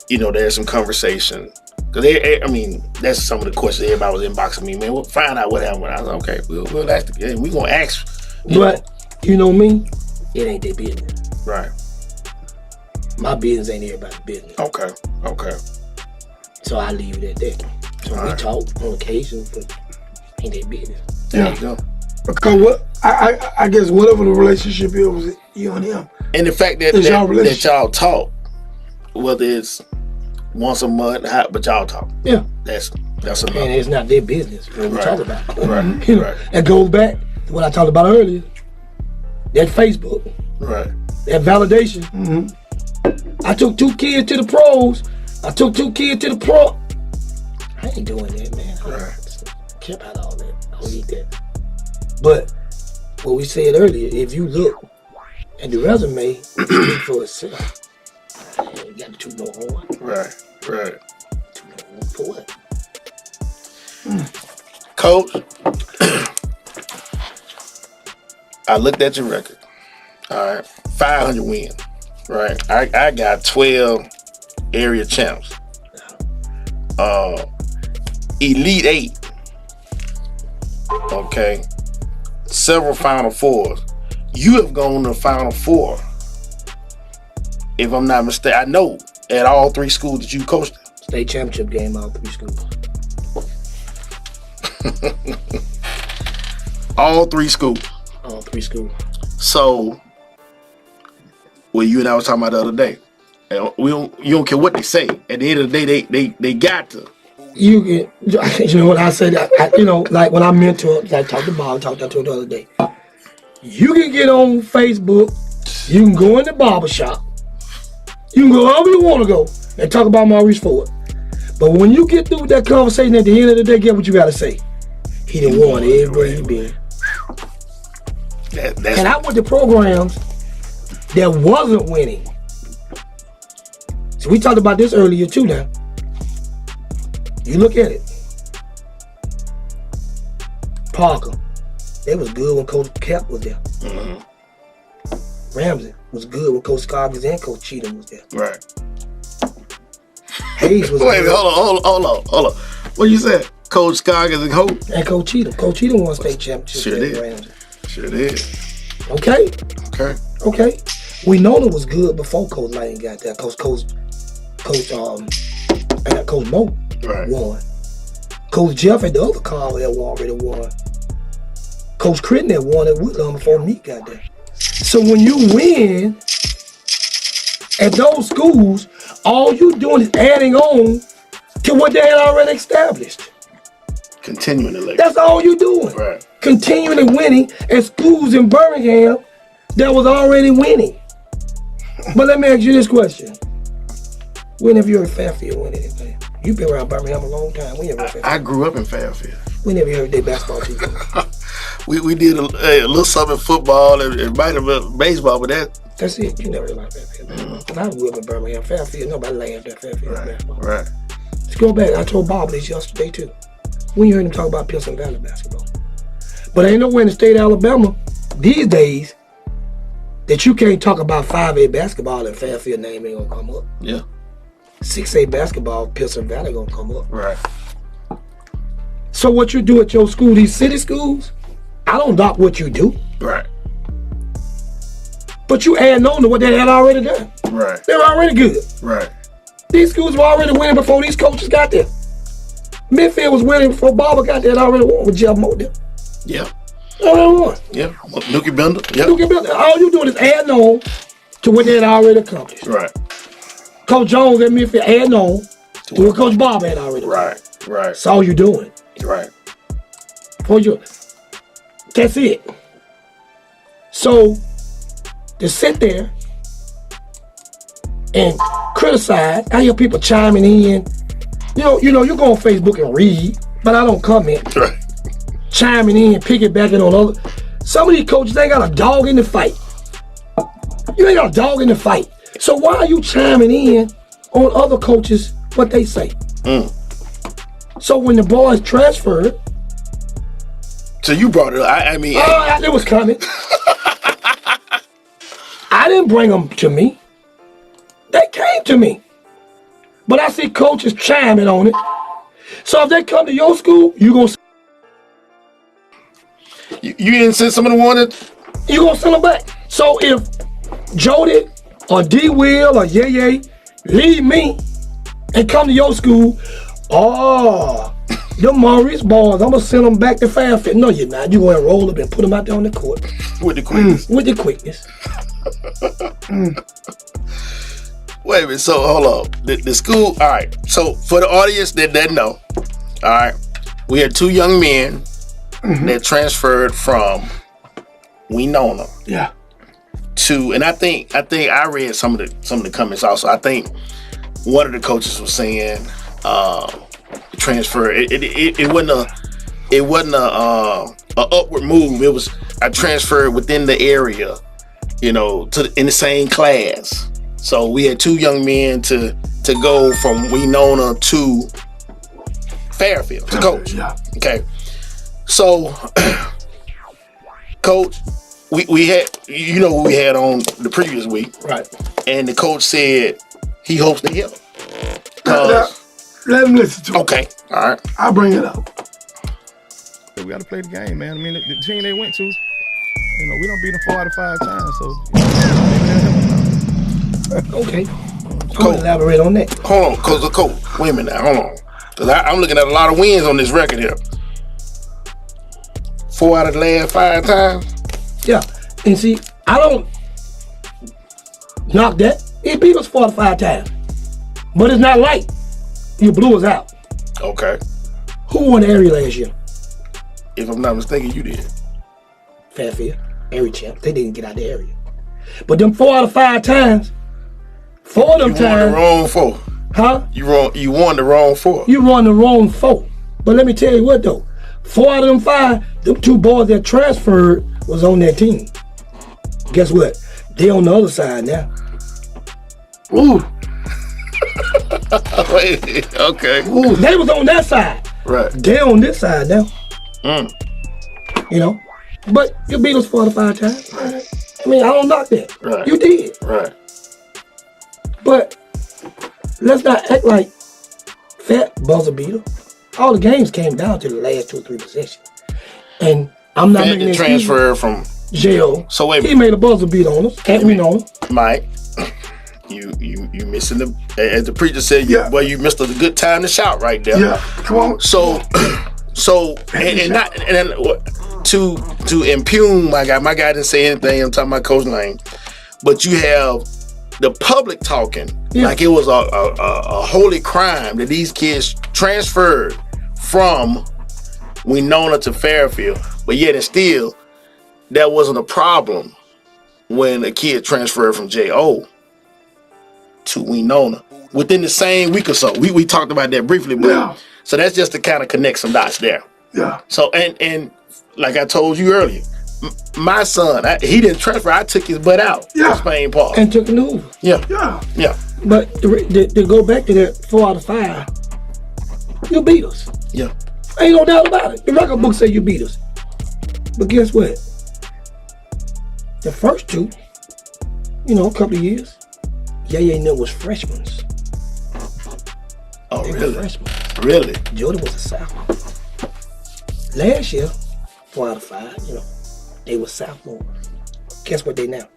you know, there's some conversation. Because, I mean, that's some of the questions everybody was inboxing me. Man, we'll find out what happened. I was like, okay, we'll ask again. We're going to ask. But, you know me, it ain't their business. Right. My business ain't everybody's business. Okay. So I leave it at that. So we talk on occasion, but ain't their business. There you go. Because I guess whatever the relationship is, was you and him. And the fact that y'all talk, whether it's once a month, but y'all talk. Yeah. That's enough. And it's not their business what we talk about. Right. You know, It goes back to what I talked about earlier. That Facebook. Right. That validation. Mm-hmm. I took 2 kids to the pros. I took 2 kids to the pro. I ain't doing that, man. I kept out all that. I don't need that. But what we said earlier, if you look at the resume, it speaks for itself. You got the 2 no horn. Right. 2 no horn for what? Coach, I looked at your record. All right. 500 wins. Right. I got 12 area champs. Elite 8. Okay. Several Final Fours. you have gone to the Final Four, if I'm not mistaken. I know at all 3 schools that you coached. State championship game, all 3 schools. All 3 schools. All 3 schools. So, well, you and I was talking about the other day. You don't care what they say. At the end of the day, they got to. You know what I said? Like when I mentor, I talked to Bob, talked to him the other day. You can get on Facebook. You can go in the barbershop. You can go wherever you want to go and talk about Maurice Ford. But when you get through with that conversation at the end of the day, get what you got to say. He done won everywhere he been. And I went to programs that wasn't winning. So we talked about this earlier too now. You look at it. Parker, they was good when Coach Kemp was there. Mm-hmm. Ramsey was good when Coach Scoggins and Coach Cheatham was there. Right. Hayes was Wait, hold on. What you said? Coach Scoggins and who? And Coach Cheatham. Coach Cheatham won state championship. Sure did. Ramsey. Sure did. Okay. We know it was good before Coach Lane got there. Coach Mo won. Coach Jeff at the other car had already won. Coach Critton had won at Woodlawn before me got there. So when you win at those schools, all you doing is adding on to what they had already established. Continuing to legacy. That's all you doing. Right. Continually winning at schools in Birmingham that was already winning. But let me ask you this question. When have you heard Fairfield win anything? You've been around Birmingham a long time. We never heard Fairfield. I grew up in Fairfield. We never heard their basketball team. we did a little something in football and it might have been baseball, but that's it. You never heard about Fairfield. Mm-hmm. I grew up in Birmingham. Fairfield, nobody laughed at Fairfield basketball. Right. Let's go back. I told Bob this yesterday too. When you heard him talk about Pilsen Valley basketball. But ain't nowhere in the state of Alabama these days that you can't talk about 5A basketball and Fairfield name ain't gonna come up. Yeah. 6A basketball, Pilsen Valley gonna come up. Right. So what you do at your school, these city schools, I don't knock what you do. Right. But you add on to what they had already done. Right. They're already good. Right. These schools were already winning before these coaches got there. Midfield was winning before Barber got there and already won with Jeff Moe there. Yeah. Already won. Yeah. Dookie Bender. Yeah. Dookie Bender. All you doing is adding on to what they had already accomplished. Right. Coach Jones at midfield adding on to what Coach Barber had already accomplished. Right. That's all you're doing. Right. That's it. So to sit there and criticize, I hear people chiming in. You know, you go on Facebook and read, but I don't comment. Right. Chiming in, piggybacking on other. Some of these coaches ain't got a dog in the fight. You ain't got a dog in the fight. So why are you chiming in on other coaches, what they say? So when the boys transferred. So you brought it up. I mean. It was coming. I didn't bring them to me. They came to me. But I see coaches chiming on it. So if they come to your school, you gonna you didn't send some of the one that you gonna send them back. So if Jody or D Will or Yay leave me and come to your school, the Maurice boys, I'm gonna send them back to Fairfield. No, you're not. You gonna roll up and put them out there on the court with the quickness. With the quickness. Wait a minute, so hold on. The school, all right. So for the audience that doesn't know, all right, we had 2 young men that transferred from Winona. Yeah. To, and I think I read some of the comments also. I think one of the coaches was saying transfer. It wasn't a upward move. It was a transfer within the area, in the same class. So we had 2 young men to go from Winona to Fairfield to coach. Yeah. Okay. So, coach, we had, what we had on the previous week. Right. And the coach said he hopes to help. Let him listen to it. Okay. All right. I'll bring it up. We got to play the game, man. I mean, the team they went to, You know, we don't beat them 4 out of 5 times, so okay. Coach, elaborate on that. Hold on, Coach. Wait a minute now, hold on. Because I'm looking at a lot of wins on this record here. 4 out of the last 5 times? Yeah. And see, I don't knock that. It beat us 4 out of 5 times. But it's not like you blew us out. Okay. Who won the area last year? If I'm not mistaken, you did. Fairfield, area champ. They didn't get out the area. But them 4 out of 5 times, 4 of them times. You won the wrong 4. Huh? You won the wrong 4. You won the wrong 4. But let me tell you what though. 4 out of them 5, them 2 boys that transferred was on that team. Guess what? They on the other side now. Ooh. Wait, okay. Ooh, they was on that side. Right. They on this side now. You know? But you beat us 4 out of 5 times. I mean, I don't knock that. Right. You did. Right. But let's not act like fat buzzer beater. All the games came down to the last 2 or 3 possessions. And I'm not making an transfer from jail. So wait, he made a buzzer beat on us, and we know him. Mike, you missing the, as the preacher said, you missed a good time to shout right there. Yeah, come on. So to impugn my guy didn't say anything. I'm talking about Coach Lane, but you have the public talking like it was a holy crime that these kids transferred from Winona to Fairfield, but yet and still that wasn't a problem when a kid transferred from J.O. to Winona within the same week or so. We talked about that briefly, but so that's just to kind of connect some dots there. Yeah. So and like I told you earlier, my son, he didn't transfer. I took his butt out to Spain Park and took an Uber. Yeah. But to go back to that 4 out of 5, you beat us. Yeah. Ain't no doubt about it. The record book say you beat us. But guess what? The first 2, a couple of years, Yaya and them was freshmen. Oh, they really? Were freshmen. Really? Jordan was a sophomore. Last year, 4 out of 5, they were sophomores. Guess what they now?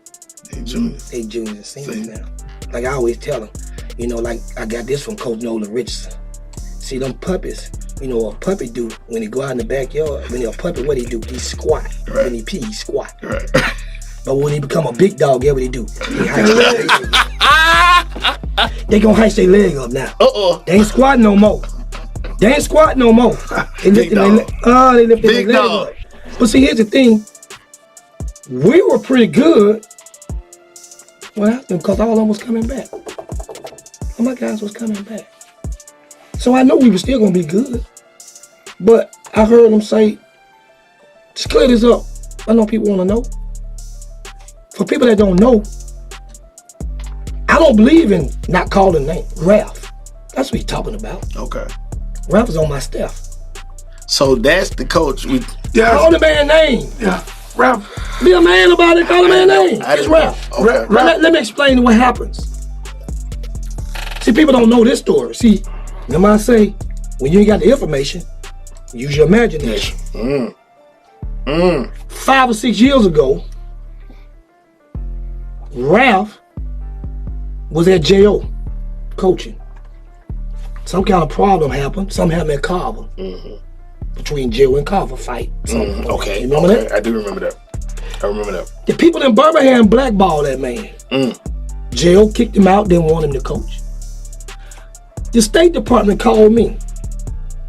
They juniors. They juniors and seniors now. Like I always tell them, like I got this from Coach Nolan Richardson. See them puppies, a puppy do when he go out in the backyard, when he a puppy, what he do? He squat. Right. When he pee, he squat. Right. But when he become a big dog, guess what he do? He hikes their leg up. They gonna hike their leg up now. They ain't squatting no more. They lift their leg up. But see, here's the thing. We were pretty good. What happened? Because all of them was coming back. All my guys was coming back. So I know we were still gonna be good. But I heard them say, just clear this up. I know people wanna know. For people that don't know, I don't believe in not calling name. Ralph. That's what he's talking about. Okay. Ralph is on my staff. So that's the coach. Call the man name. Yeah. Ralph. Be a man about it. Call the man name. It's Ralph. Okay. Let me explain what happens. See, people don't know this story. See, remember I say, when you ain't got the information, use your imagination. 5 or 6 years ago, Ralph was at J.O. coaching. Some kind of problem happened. Something happened at Carver. Between J.O. and Carver fight. Okay. You remember that? I do remember that. The people in Birmingham blackballed that man. J.O. kicked him out, didn't want him to coach. The State Department called me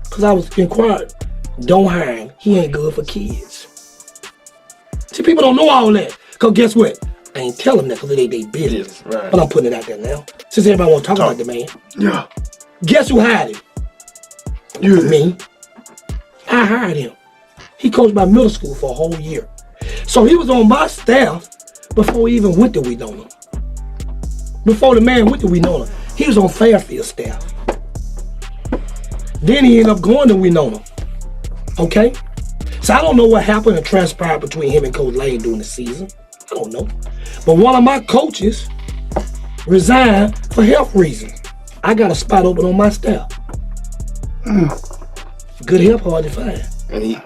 because I was inquiring. Don't hire him. He ain't good for kids. See, people don't know all that. Because guess what? I ain't telling them that because it ain't their business. Right. But I'm putting it out there now. Since everybody want to talk about the man. Yeah. Guess who hired him? You. Me. I hired him. He coached my middle school for a whole year. So he was on my staff before he even went to Winona. Before the man went to Winona, he was on Fairfield staff. Then he ended up going to Winona. Okay? So I don't know what happened and transpired between him and Coach Lane during the season. I don't know. But one of my coaches resigned for health reasons. I got a spot open on my staff. Good help, hard to find. And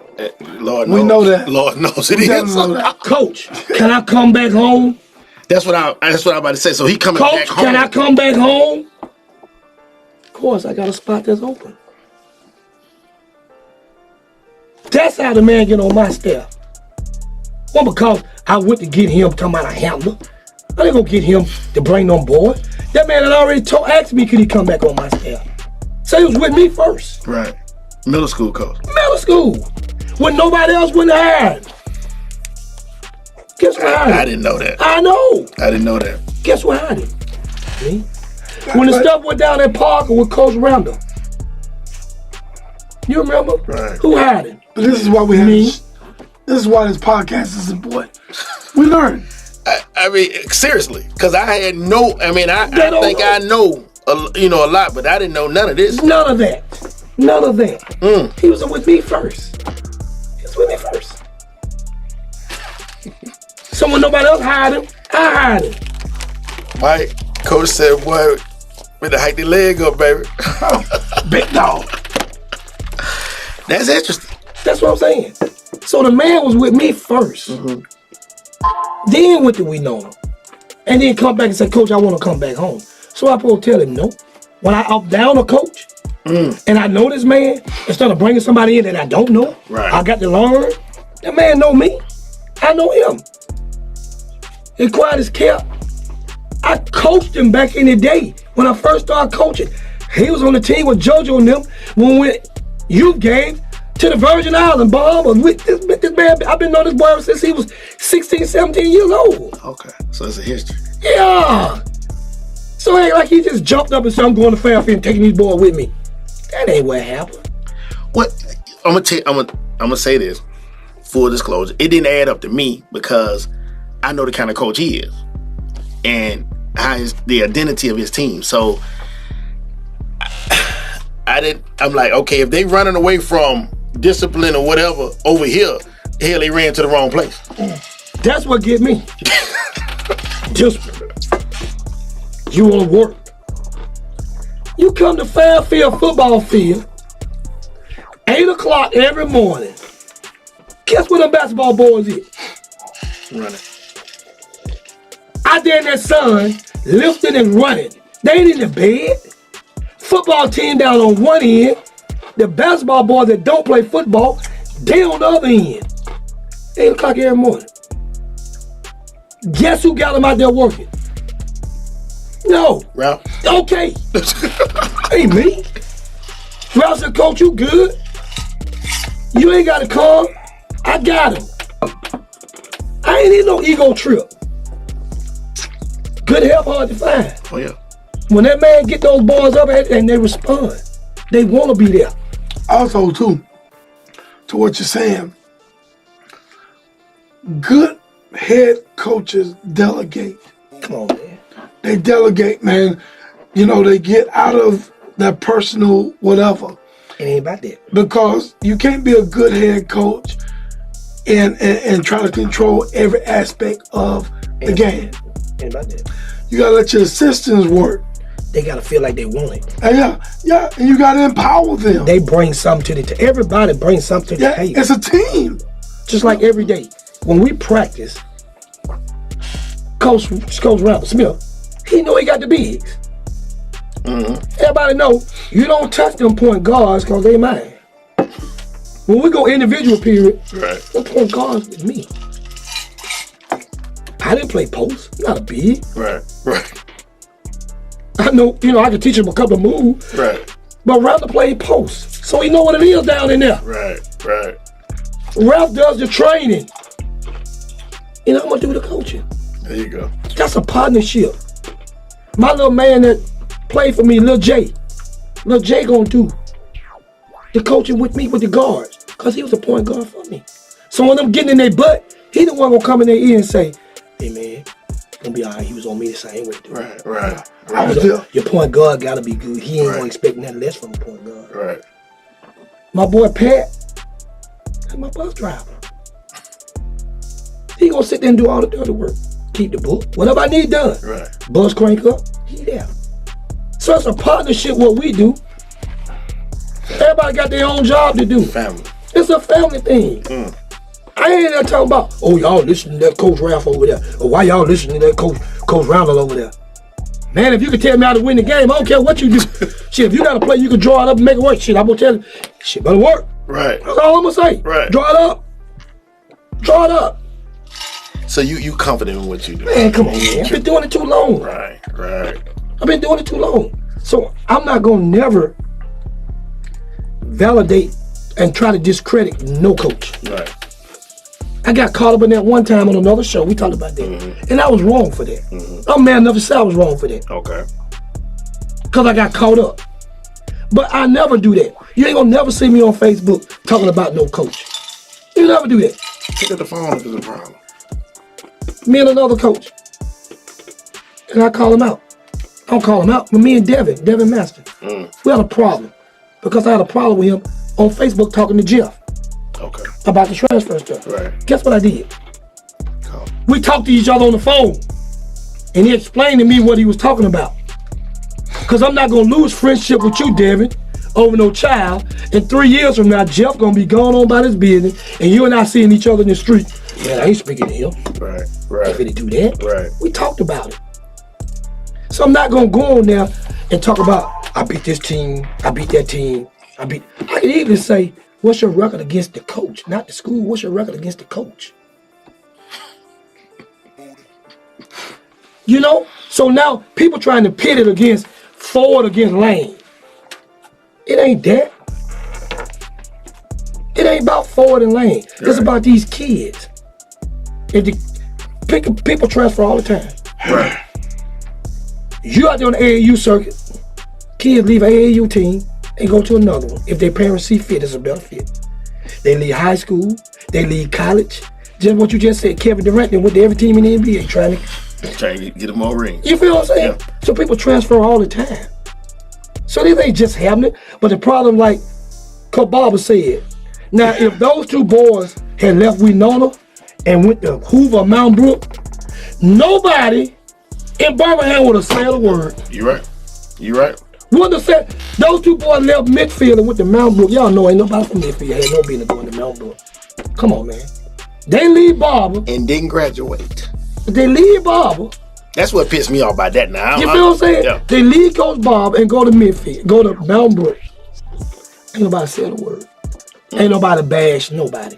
Lord knows. We know that. Lord knows it is. Coach, can I come back home? That's what I'm about to say. So he coming back home. Coach, can I come back home? Of course, I got a spot that's open. That's how the man get on my staff. Well, because I went to get him talking about a handler. I didn't go get him to bring them boys. That man had already asked me could he come back on my staff. So he was with me first. Right. Middle school coach. Middle school. When nobody else wouldn't hire him. Guess what happened? I didn't know that. I know. I didn't know that. Guess what happened? See? When the stuff went down at Parker with Coach Randall. You remember? Right. Who had it? But this is why we have Me. This is why this podcast is important. We learn. I mean, seriously, because I had no. I mean, I think I know, a lot, but I didn't know none of this. None of that. None of that. He was with me first. He was with me first. So when nobody else hired him, I hired him. My coach said, "Boy, we to hike the leg up, baby." Big dog. That's interesting. That's what I'm saying. So the man was with me first. Then what did we know him? And then come back and say, Coach, I want to come back home. So I supposed to tell him no. When I up down a coach, and I know this man, instead of bringing somebody in that I don't know, I got to learn. That man know me. I know him. And quiet as kept. I coached him back in the day when I first started coaching. He was on the team with JoJo and them when we went youth game to the Virgin Islands, Bahamas. With this man, I've been knowing this boy ever since he was 16, 17 years old. Okay, so it's a history. Yeah. So it ain't like he just jumped up and said, I'm going to Fairfield and taking these boys with me. That ain't what happened. What? I'm gonna say this. Full disclosure, it didn't add up to me because I know the kind of coach he is and the identity of his team. So I'm like, okay, if they running away from discipline or whatever over here, hell, they ran to the wrong place. That's what get me. Discipline. You want to work. You come to Fairfield football field, 8 o'clock every morning. Guess what them basketball boys is? Running. Out there in that sun, lifting and running. They ain't in the bed. Football team down on one end. The basketball boys that don't play football, they on the other end. 8 o'clock every morning. Guess who got them out there working? No. Ralph. Okay. Ain't me. Ralph said, Coach, you good? You ain't got to come. I got him. I ain't in no ego trip. Good help hard to find. Oh, yeah. When that man get those boys up and they respond, they want to be there. Also, too, to what you're saying, good head coaches delegate. Come on, man. They delegate, man. You know, they get out of their personal whatever. It ain't about that. Because you can't be a good head coach and try to control every aspect of the game. Ain't about that. You gotta let your assistants work. They gotta feel like they want it. And yeah, and you gotta empower them. They bring something to the table. Everybody brings something to the table. It's a team. Just like every day. When we practice, Coach Randall Smith, he know he got the bigs. Everybody know you don't touch them point guards because they mine. When we go individual period, the point guards with me. I didn't play post, not a big. Right. I know, I can teach him a couple of moves. Right. But Ralph played post, so he know what it is down in there. Right. Ralph does the training. I'm gonna do the coaching. There you go. That's a partnership. My little man that played for me, Lil J gonna do the coaching with me with the guards, cause he was a point guard for me. So when I'm getting in their butt, he the one gonna come in their ear and say, "Hey man, gonna be all right. He was on me the same way." Right. Your point guard gotta be good. He ain't gonna expect nothing less from a point guard. Right. My boy Pat, that's my bus driver. He gonna sit there and do all the dirty work. Keep the book. Whatever I need done. Right. Bus crank up, he there. So it's a partnership what we do. Everybody got their own job to do. Family. It's a family thing. I ain't there talking about, oh, y'all listening to that Coach Ralph over there. Or why y'all listening to that Coach Randall over there? Man, if you can tell me how to win the game, I don't care what you do. Shit, if you got to play, you can draw it up and make it work. Shit, I'm going to tell you, shit better work. Right. That's all I'm going to say. Right. Draw it up. Draw it up. So you confident in what you do? Man, come on, man. I've been doing it too long. Right. I've been doing it too long. So I'm not going to never validate and try to discredit no coach. Right. I got caught up in that one time on another show. We talked about that. And I was wrong for that. I'm man enough to say I was wrong for that. Okay. Because I got caught up. But I never do that. You ain't going to never see me on Facebook talking about no coach. You never do that. Pick up the phone if there's a problem. Me and another coach. And I call him out. I don't call him out, but me and Devin Master, we had a problem. Because I had a problem with him on Facebook talking to Jeff. Okay. About the transfer stuff. Right. Guess what I did? Call. We talked to each other on the phone. And he explained to me what he was talking about. Because I'm not going to lose friendship with you, Devin, over no child. And 3 years from now, Jeff going to be going on about his business. And you and I seeing each other in the street. Man, I ain't speaking to him. Right. If he do that. Right. We talked about it. So I'm not going to go on there and talk about, I beat this team, I beat that team, I can even say, what's your record against the coach? Not the school, what's your record against the coach? You know? So now people trying to pit it against Ford against Lane. It ain't that. It ain't about Ford and Lane. Right. It's about these kids. People transfer all the time. Right. You out there on the AAU circuit, kids leave an AAU team and go to another one. If their parents see fit, it's a better fit. They leave high school, they leave college. Just what you just said, Kevin Durant went to every team in the NBA trying to get them more rings. You feel what I'm saying? Yeah. So people transfer all the time. So this ain't just happening. But the problem, like Coach Barber said, now if those two boys had left Winona and went to Hoover, Mount Brook, nobody in Birmingham would have said a word. You right. Wouldn't have said, those two boys left Midfield and went to Mount Brook. Y'all know ain't nobody from Midfield had no business going to Mount Brook. Come on, man. They leave Barber. And didn't graduate. But they leave Barber. That's what pissed me off about that now. You feel what I'm saying? Yeah. They leave Coach Barber and go to Midfield, go to Mount Brook. Ain't nobody said a word. Ain't nobody bash nobody.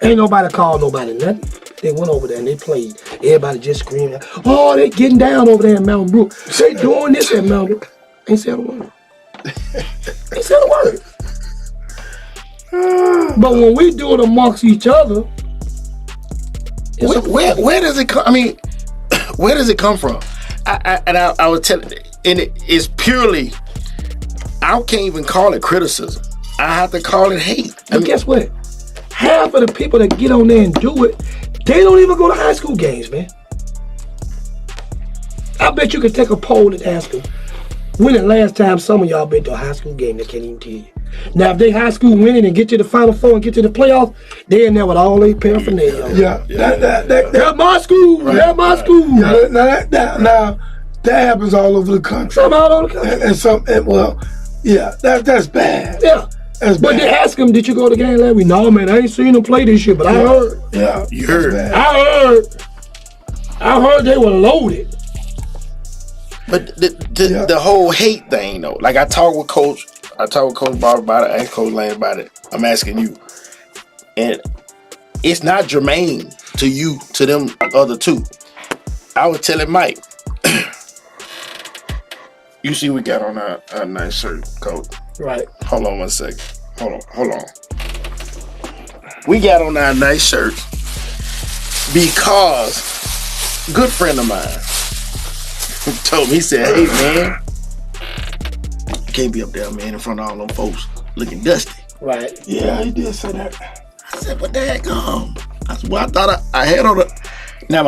Ain't nobody call nobody nothing. They went over there and they played. Everybody just screaming, oh, they getting down over there in Mountain Brook. They doing this at Mountain Brook. Ain't said a word. Ain't said a word. But when we do it amongst each other, where does it come? I mean, where does it come from? I was telling, and it's purely, I can't even call it criticism. I have to call it hate. But guess what? Half of the people that get on there and do it, they don't even go to high school games, man. I bet you could take a poll and ask them, when the last time some of y'all been to a high school game, they can't even tell you. Now, if they high school winning and get to the Final Four and get to the playoffs, they in there with all their paraphernalia. Yeah. That's my school. Right. That's my school. Yeah, now, that happens all over the country. Some all over the country. That's bad. Yeah. But they ask him, did you go to the game last week? No, man, I ain't seen them play this year, but I heard. Yeah. You heard. I heard they were loaded. But the whole hate thing, though. Like I talked with Coach Barber about it, I asked Coach Lane about it. I'm asking you. And it's not germane to you, to them other two. I was telling Mike, you see we got on our nice shirt, Coach. Right. Hold on 1 second. Hold on. We got on our nice shirt because a good friend of mine told me, he said, hey man, you can't be up there, man, in front of all them folks looking dusty. Right. Yeah, he did say that. I said, what the heck? I said, well, I thought I had on now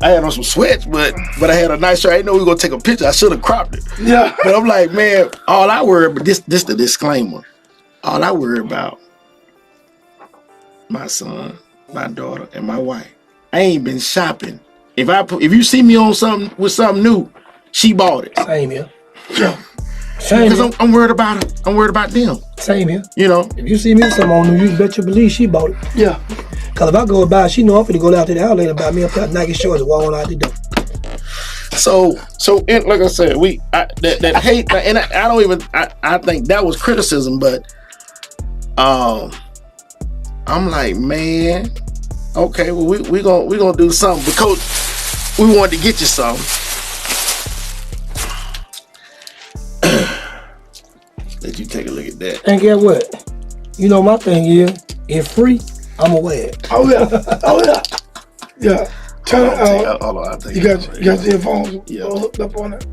I had on some sweats, but I had a nice shirt. I didn't know we were gonna take a picture. I should have cropped it. Yeah. But I'm like, man, all I worry about, this the disclaimer. All I worry about, my son, my daughter, and my wife. I ain't been shopping. If you see me on something with something new, she bought it. Same here. Yeah. Because I'm worried about it. I'm worried about them. Same here. You know. If you see me with something on you can bet you believe she bought it. Yeah. Because if I go by, she know I'm finna go out to the outlet and buy me a pair of Nike shorts and walk on out the door. So like I said, that hate, and I don't even, I think that was criticism, but I'm like, man, okay, well we gonna do something because we wanted to get you something. Let you take a look at that. And get what? You know my thing is, if free, I'ma wear it. Oh yeah. Yeah. Turn it Hold on, I'll take you got your earphones hooked up on it.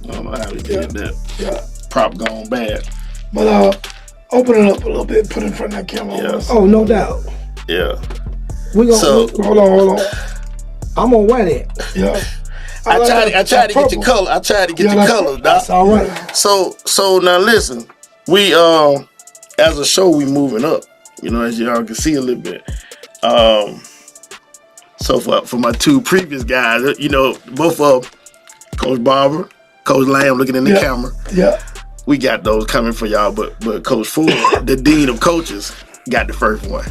I don't know how we did that. Yeah. Prop gone bad. But open it up a little bit, put it in front of that camera. Yeah. Oh, no doubt. Yeah. We gonna hold on. I'm gonna wear that. Yeah. I tried to get your color. I tried to get your colors, Doc. That's all right. So now listen, we as a show we moving up. You know, as y'all can see a little bit. So for my two previous guys, you know, both of Coach Barber, Coach Lamb looking in the camera. Yeah. We got those coming for y'all, but Coach Ford, the dean of coaches, got the first one.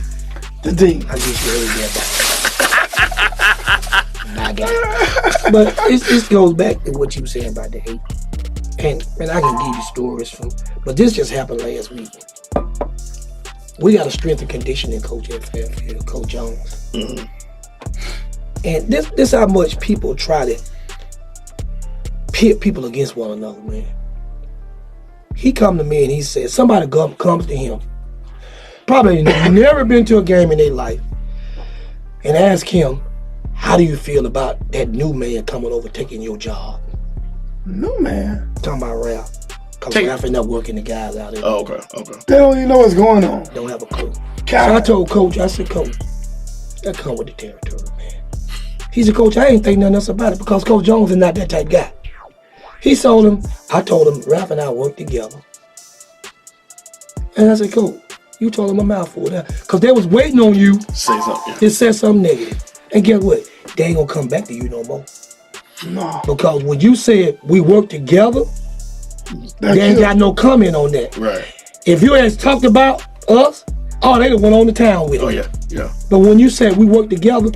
The dean. I just really get that. I got it. But it goes back to what you were saying about the hate. And I can give you stories from, but this just happened last week. We got a strength and conditioning coach at Fairfield, Coach Jones. Mm-hmm. And this how much people try to pit people against one another, man. He come to me and he said, somebody comes to him, probably never been to a game in their life, and ask him, how do you feel about that new man coming over taking your job? New man? Talking about Ralph. Because Ralph ain't not working the guys out there. Oh, okay. They don't even know what's going on. Don't have a clue. So I told Coach, I said, Coach, that come with the territory, man. He said, Coach, I ain't think nothing else about it because Coach Jones is not that type guy. I told him, Ralph and I work together. And I said, Coach, you told him a mouthful of that. Because they was waiting on you say something. to say something negative. And guess what? They ain't gonna come back to you no more. No. Because when you said we work together, they ain't got no comment on that. Right. If you had talked about us, they done went on to town with it. Oh yeah. But when you said we work together,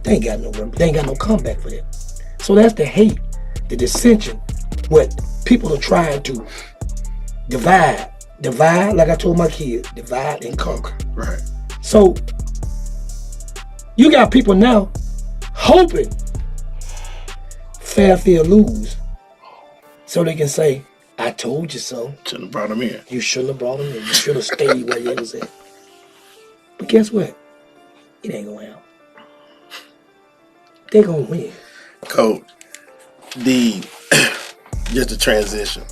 they ain't got no comeback for that. So that's the hate, the dissension, what people are trying to divide, like I told my kids, divide and conquer. Right. So you got people now hoping Fairfield lose so they can say, I told you so. Shouldn't have brought him in. You shouldn't have brought him in. You should have stayed where you was at. But guess what? It ain't gonna happen. They gonna win. Coach, just the transition,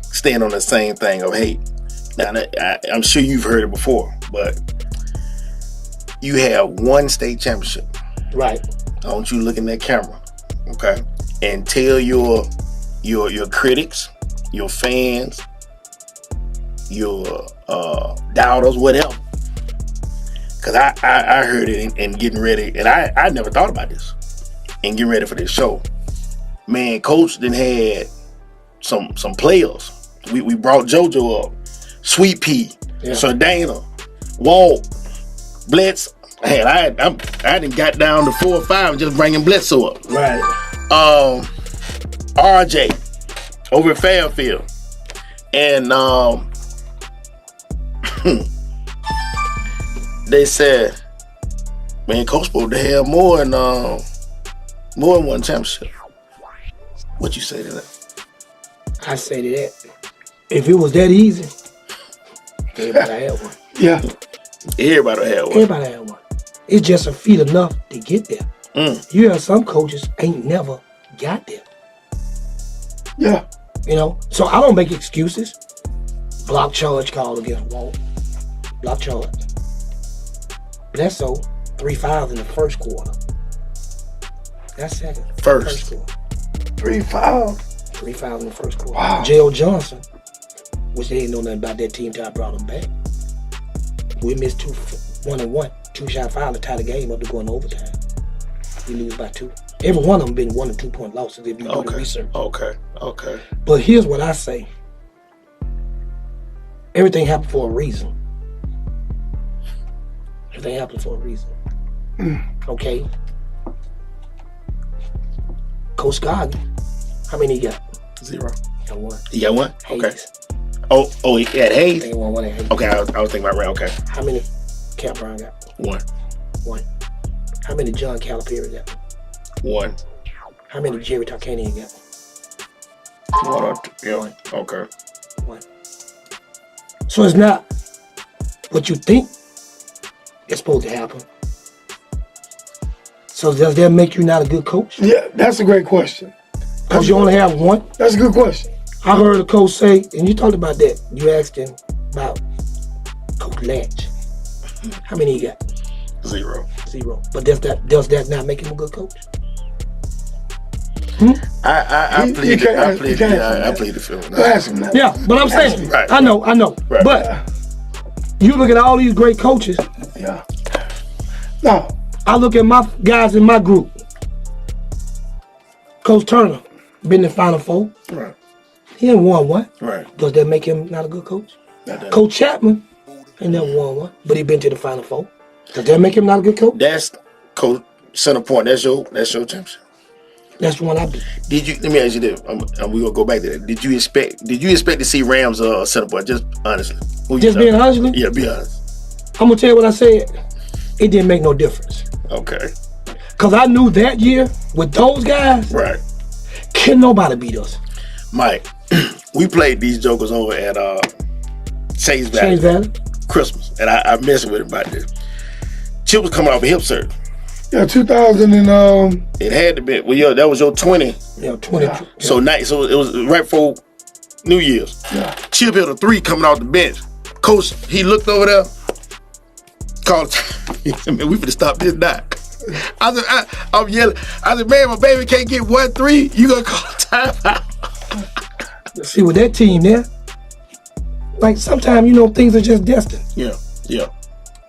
staying on the same thing of hate. Now, I'm sure you've heard it before, but you have one state championship. Right. I want you to look in that camera, okay, and tell your critics, your fans, your doubters, whatever. Because I heard it and getting ready, and I never thought about this, and getting ready for this show. Man, Coach then had some players. We brought JoJo up, Sweet Pea, Sardana, Walt, Blitz. I done got down to 4 or 5 and just bringing Bledsoe up. Right. RJ over at Fairfield. And they said, man, Coach supposed to have more than one championship. What you say to that? I say to that, if it was that easy, everybody had one. Yeah. Everybody had one. Everybody had one. It's just a feat enough to get there. You have some coaches ain't never got there. Yeah. You know, so I don't make excuses. Block charge called against Walt. Block charge. Bledsoe, 3 fouls in the first quarter. That's second. First quarter. 3 fouls. 3 fouls in the first quarter. Wow. J.O. Johnson, which they didn't know nothing about that team till I brought him back. We missed 1-1, 2-shot foul to tie the game up to go in overtime. We lose by 2. Every one of them been 1 or 2 point losses if you do the research. Okay. But here's what I say. everything happened for a reason. Everything happened for a reason. Okay. Coach Scott, how many he got? 0. Got 1. He got 1? Hayes. Okay. Oh, he had Hayes? He won 1 at Hayes. Okay, I was thinking about Ray. Okay. How many Cap Brown got? 1. 1. How many John Calipari got? 1. How many Jerry Tarkanian got? 1 or 2. Yeah. 1. Okay. 1. So it's not what you think is supposed to happen. So does that make you not a good coach? Yeah, that's a great question. Because you only have 1? That's a good question. I heard a coach say, and you talked about that. You asked him about Coach Latch. How many he got? 0. 0. But does that not make him a good coach? I plead the film. Go ask him that. Yeah, but I'm saying, right. I know. Right. But you look at all these great coaches. Yeah. No. I look at my guys in my group. Coach Turner, been in the Final Four. Right. He ain't won 1. Right. Does that make him not a good coach? Coach Chapman ain't never won 1, but he been to the Final Four. Does that make him not a good coach? That's Coach Center Point. That's your championship. That's the one I beat. Let me ask you this, and we gonna go back to that. Did you expect to see Rams Center Point? Just honestly. Just being honestly? Yeah, be honest. I'm gonna tell you what I said. It didn't make no difference. Okay. Cause I knew that year with those guys, right, can nobody beat us. Mike, we played these jokers over at Chase Valley. Christmas, and I messed with him about this. Chip was coming off a hip surgery. Yeah, 2000 and It had to be. Well, yeah, that was your 20. Yeah, 20. Yeah. So it was right before New Year's. Yeah. Chip hit a 3 coming off the bench. Coach, he looked over there, called. He said, "Man, we finna stop this knock." I said, I'm yelling. I said, "Man, my baby can't get 1-3. You gonna call timeout?" See, with that team there, like sometimes things are just destined. Yeah.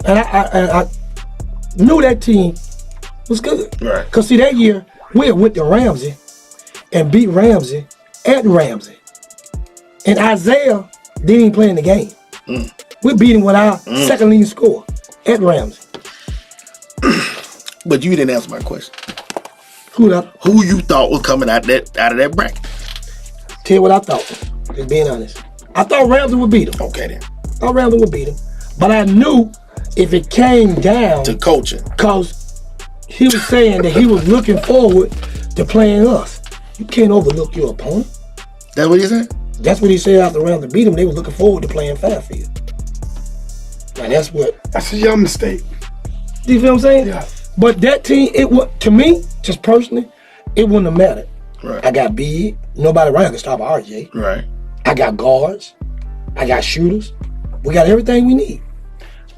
And I knew that team was good. Right. Cause see, that year we went to Ramsey and beat Ramsey at Ramsey, and Isaiah didn't even play in the game. We beat him with our second leading score at Ramsey. But you didn't answer my question. Who you thought was coming out of that bracket? Tell you what I thought. Just being honest, I thought Ramsey would beat him. Okay then. I thought Ramsey would beat him, but I knew if it came down to coaching, cause he was saying that he was looking forward to playing us. You can't overlook your opponent. That's what he said? That's what he said after Ramsey beat him. They was looking forward to playing Fairfield. Now that's a young mistake. Do you feel what I'm saying? Yeah. But that team, to me, just personally, it wouldn't have mattered. Right. I got big. Nobody around can stop RJ. Right. I got guards. I got shooters. We got everything we need.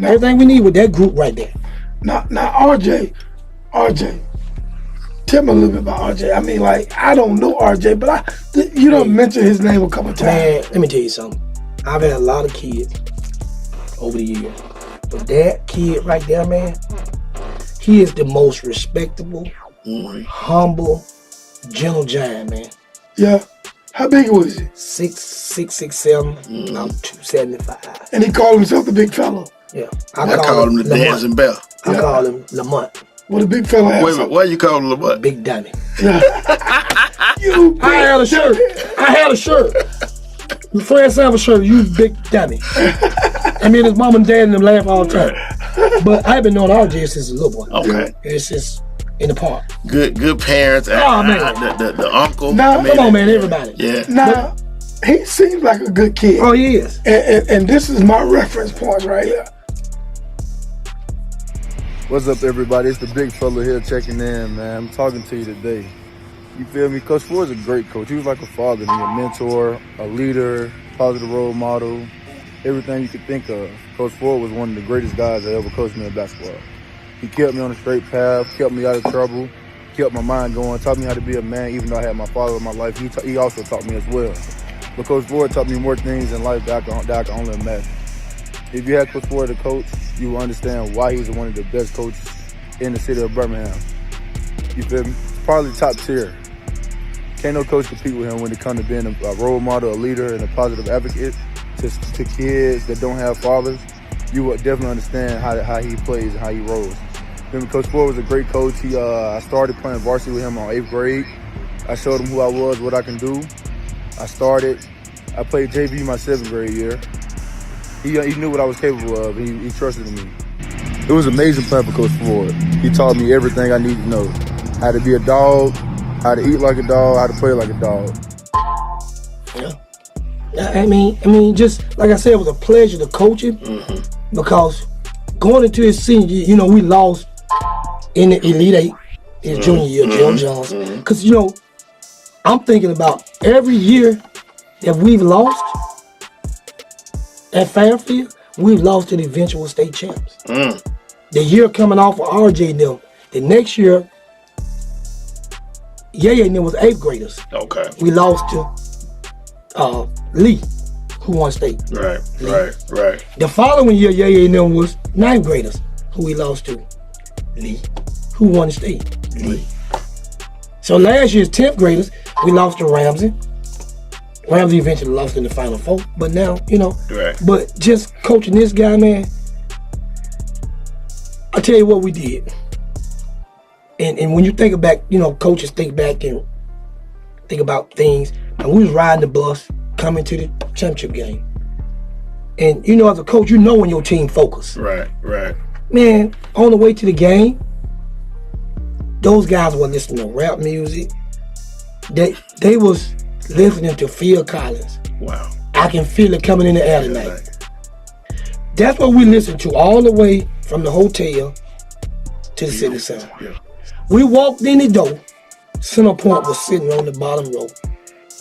Everything we need with that group right there. Now RJ, tell me a little bit about RJ. I mean, like, I don't know RJ, but you don't mention his name a couple times. Man, let me tell you something. I've had a lot of kids over the years. But that kid right there, man, he is the most respectable, humble, gentle giant, man. Yeah. How big was he? 6'7". I'm 275. And he called himself the big fella. Yeah. I call him the dancing bell. I call him Lamont. What a big fella. Wait a minute, why you call him Lamont? Big dummy. Yeah. I had a shirt. Fred Sanford shirt, you big dummy. I mean, his mom and dad and them laugh all the time. But I've been knowing RJ since a little boy. Okay. It's just in the park. Good parents. Oh, man. The uncle. Now, come on, man, everybody. Yeah. Now, he seems like a good kid. Oh, he is. And this is my reference point right here. What's up, everybody? It's the big fella here checking in, man. I'm talking to you today. You feel me? Coach Ford's a great coach. He was like a father to me, a mentor, a leader, positive role model, everything you could think of. Coach Ford was one of the greatest guys that ever coached me in basketball. He kept me on a straight path, kept me out of trouble, kept my mind going, taught me how to be a man, even though I had my father in my life. He also taught me as well. But Coach Ford taught me more things in life that I can only imagine. If you had Coach Ford as a coach, you will understand why he's one of the best coaches in the city of Birmingham. You feel me? Probably top tier. Can't no coach compete with him when it comes to being a role model, a leader, and a positive advocate. to kids that don't have fathers, you will definitely understand how he plays and how he rolls. Remember, Coach Ford was a great coach. I started playing varsity with him on 8th grade. I showed him who I was, what I can do. I played JV my 7th grade year. He knew what I was capable of. He trusted in me. It was amazing playing for Coach Ford. He taught me everything I needed to know. How to be a dog, how to eat like a dog, how to play like a dog. Yeah. I mean, just like I said, it was a pleasure to coach him because going into his senior year, we lost in the Elite Eight his junior year, Joe Johnson. Because, I'm thinking about every year that we've lost at Fairfield, we've lost to the eventual state champs. The year coming off of RJ and them, the next year, Yaya and them was 8th graders. Okay. We lost to Lee, who won state. Right. The following year, Yaya and them was 9th graders, who we lost to. Lee, who won state. Lee. So last year's 10th graders, we lost to Ramsey. Ramsey eventually lost in the Final Four, but now, Right. But just coaching this guy, man, I tell you what we did. And when you think back, coaches think back and think about things. And we was riding the bus, coming to the championship game. And as a coach, when your team focused. Right. Man, on the way to the game, those guys were listening to rap music. They was listening to Phil Collins. Wow. I can feel it coming in the air tonight. That's what we listened to all the way from the hotel to the city center. Yeah. We walked in the door. Center Point was sitting on the bottom row.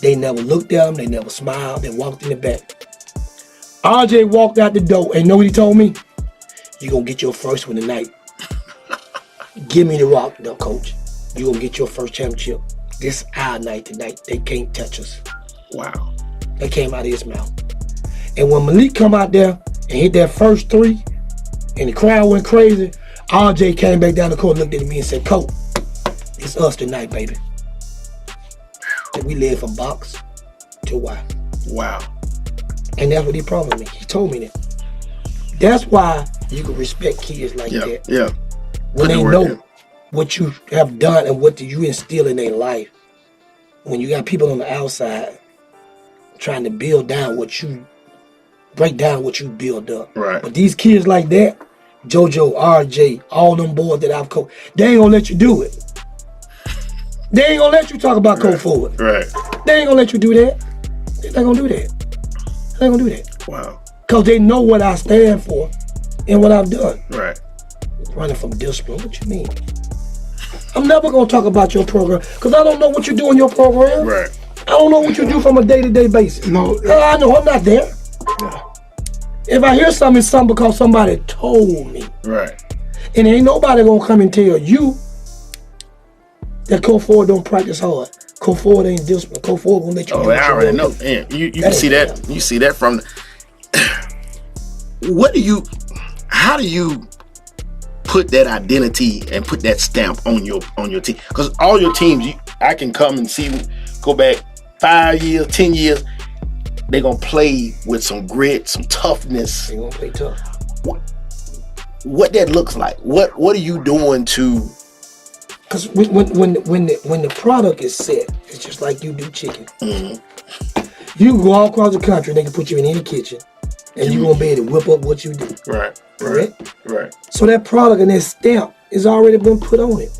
They never looked at them. They never smiled. They walked in the back. RJ walked out the door and know what he told me? You gonna get your first one tonight. Give me the rock, though, coach. You gonna get your first championship. This our night tonight. They can't touch us. Wow. That came out of his mouth. And when Malik come out there and hit that first three, and the crowd went crazy, RJ came back down the court, looked at me and said, Coach, it's us tonight, baby. And we live from box to why. Wow. And that's what he promised me. He told me that. That's why you can respect kids like that. Yeah. When they know what you have done and what you instill in their life. When you got people on the outside trying to break down what you build up. Right. But these kids like that, JoJo, RJ, all them boys that I've coached, they ain't gonna let you do it. They ain't gonna let you talk about Coach Ford. Right. They ain't gonna let you do that. They're not gonna do that. They ain't gonna do that. Wow. Because they know what I stand for and what I've done. Right. Running from discipline, what you mean? I'm never gonna talk about your program because I don't know what you do in your program. Right. I don't know what you do from a day-to-day basis. No. I know I'm not there. Yeah. If I hear something, it's something because somebody told me. Right. And ain't nobody gonna come and tell you that Coach Ford don't practice hard. Coach Ford ain't disciplined. Coach Ford gonna let you do I already know. Yeah, you can see that. You see that from how do you put that identity and put that stamp on your team? Because all your teams, I can come and see, go back 5 years, 10 years, they're gonna play with some grit, some toughness. They gonna play tough. What that looks like? What are you doing to? Because when the product is set, it's just like you do chicken. Mm-hmm. You can go all across the country, they can put you in any kitchen, and you're gonna be able to whip up what you do. Right. So that product and that stamp has already been put on it.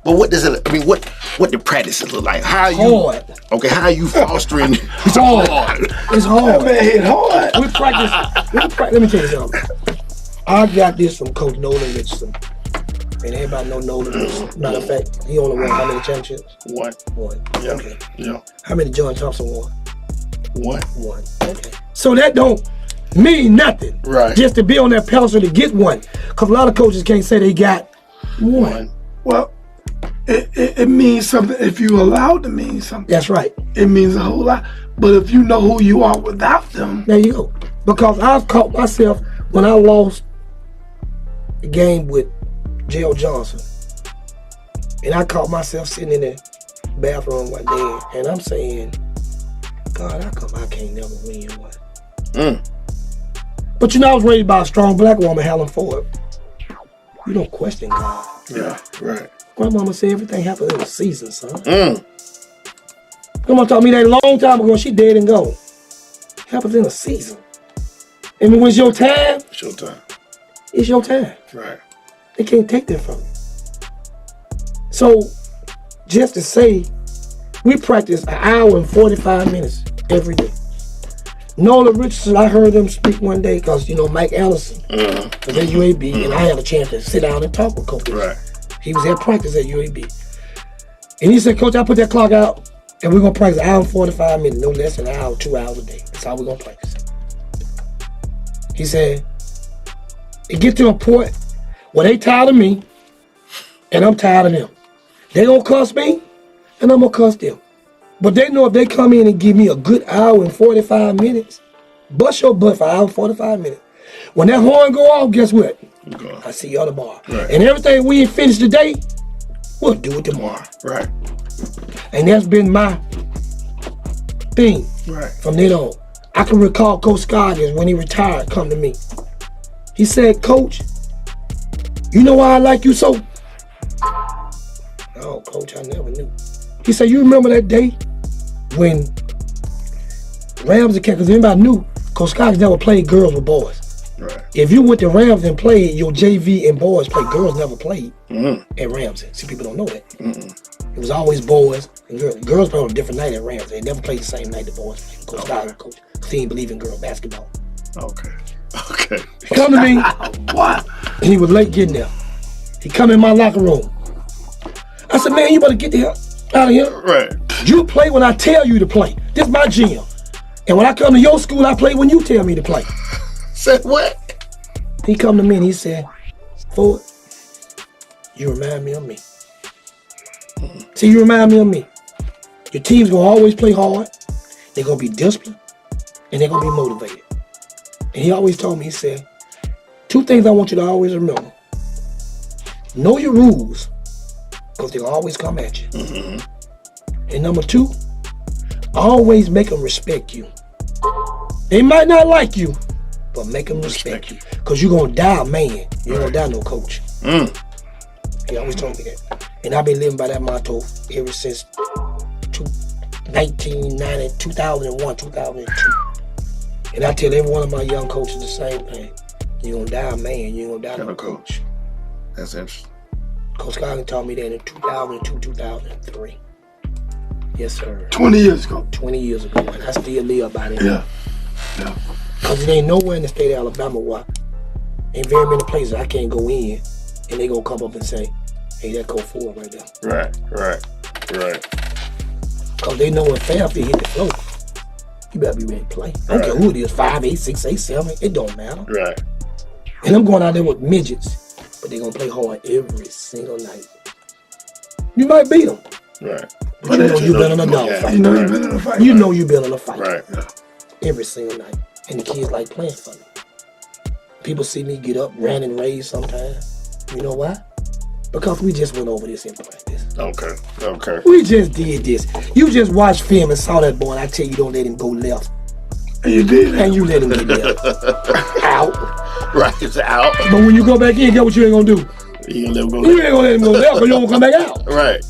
But what does it? I mean, what the practices look like? How are you? Hard. Okay, how are you fostering? It's hard. It's hard. That man hit hard. We practice. Let me tell you something. I got this from Coach Nolan Richardson. And everybody know Nolan Richardson. Matter of fact, he only won how many championships? One. Yeah. Okay. Yeah. How many John Thompson won? One. Okay. So that don't mean nothing. Right. Just to be on that pedestal to get one. Because a lot of coaches can't say they got one. Well, it means something if you allowed to mean something. That's right. It means a whole lot. But if you know who you are without them. There you go. Because I've caught myself when I lost the game with J.L. Johnson. And I caught myself sitting in the bathroom one day and I'm saying, God, how come I can't never win one? But I was raised by a strong black woman, Helen Ford. You don't question God. Yeah, right. Grandmama said everything happens in a season, son. Grandma taught me that a long time ago. She dead and gone. Happens in a season. And when it's your time, it's your time. It's your time. Right. They can't take that from you. So, just to say, we practice an hour and 45 minutes every day. Nola Richardson, I heard him speak one day because, Mike Allison was at UAB, and I had a chance to sit down and talk with Coach. Right. He was at practice at UAB. And he said, Coach, I put that clock out, and we're going to practice an hour and 45 minutes, no less than an hour, 2 hours a day. That's how we're going to practice. He said, it get to a point where they tired of me, and I'm tired of them. They going to cuss me, and I'm going to cuss them. But they know if they come in and give me a good hour and 45 minutes, bust your butt for an hour and 45 minutes. When that horn go off, guess what? Okay. I see you on the bar. Right. And everything we ain't finished today, we'll do it tomorrow. Right. And that's been my thing from then on. I can recall Coach Scott when he retired come to me. He said, Coach, you know why I like you so? Oh, Coach, I never knew. He said, you remember that day when Rams, because everybody knew Coach Scott never played girls with boys. Right. If you went to Rams and played, your JV and boys played. Girls never played at Ramsey. See, people don't know that. It was always boys and girls. Girls played on a different night at Ramsey. They never played the same night the boys played. Coach Scott, Coach, because he didn't believe in girl basketball. Okay. He come to me. What? And he was late getting there. He come in my locker room. I said, man, you better get the hell out of here. Right. You play when I tell you to play. This is my gym. And when I come to your school, I play when you tell me to play. Said what? He come to me and he said, Ford, you remind me of me. See, you remind me of me. Your team's gonna always play hard. They're gonna be disciplined. And they're gonna be motivated. And he always told me, he said, 2 things I want you to always remember. Know your rules, because they'll always come at you. And number 2, always make them respect you. They might not like you, but make them respect you. Because you're going to die a man. You ain't going to die no coach. He always told me that. And I've been living by that motto ever since 2001, 2002. And I tell every one of my young coaches the same thing. You're going to die a man. You ain't going to die no coach. That's interesting. Coach Scoggin taught me that in 2002, 2003. Yes, sir. 20 years ago. 20 years ago, and I still live by that. Yeah. Because there ain't nowhere in the state of Alabama where ain't very many places I can't go in and they gonna come up and say, hey, that Coach Ford right there. Right. Because they know when Fairfield hit the floor, you better be ready to play. I don't care who it is, 5'8", 6'8", 7", it don't matter. Right. And I'm going out there with midgets, but they gonna play hard every single night. You might beat them. Right. But you know you've been in a dog fight. You know you've been in a fight. You know you've been in a fight. Right. Every single night. And the kids like playing for me. People see me get up, ran and raised sometimes. You know why? Because we just went over this in practice. Okay. We just did this. You just watched film and saw that boy, and I tell you, don't let him go left. And you did. And you let him get left. Out. Right, it's out. But when you go back in, guess what you ain't gonna do? You ain't gonna let him go left, because you don't come back out. Right.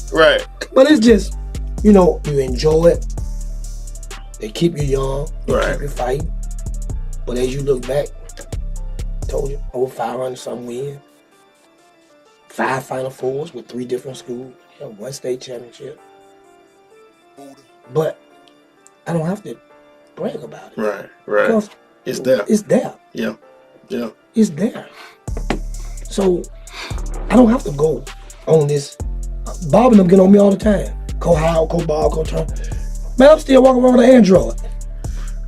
But it's just, you enjoy it. They keep you young. They keep you fighting. But as you look back, I told you, over 500-something wins. 5 Final Fours with 3 different schools. 1 state championship. But I don't have to brag about it. Right. Because it's there. It's there. Yeah. It's there. So I don't have to go on this. Bob and them get on me all the time. Coach Howard, Coach Bob, Coach Turner. Man, I'm still walking around with an Android.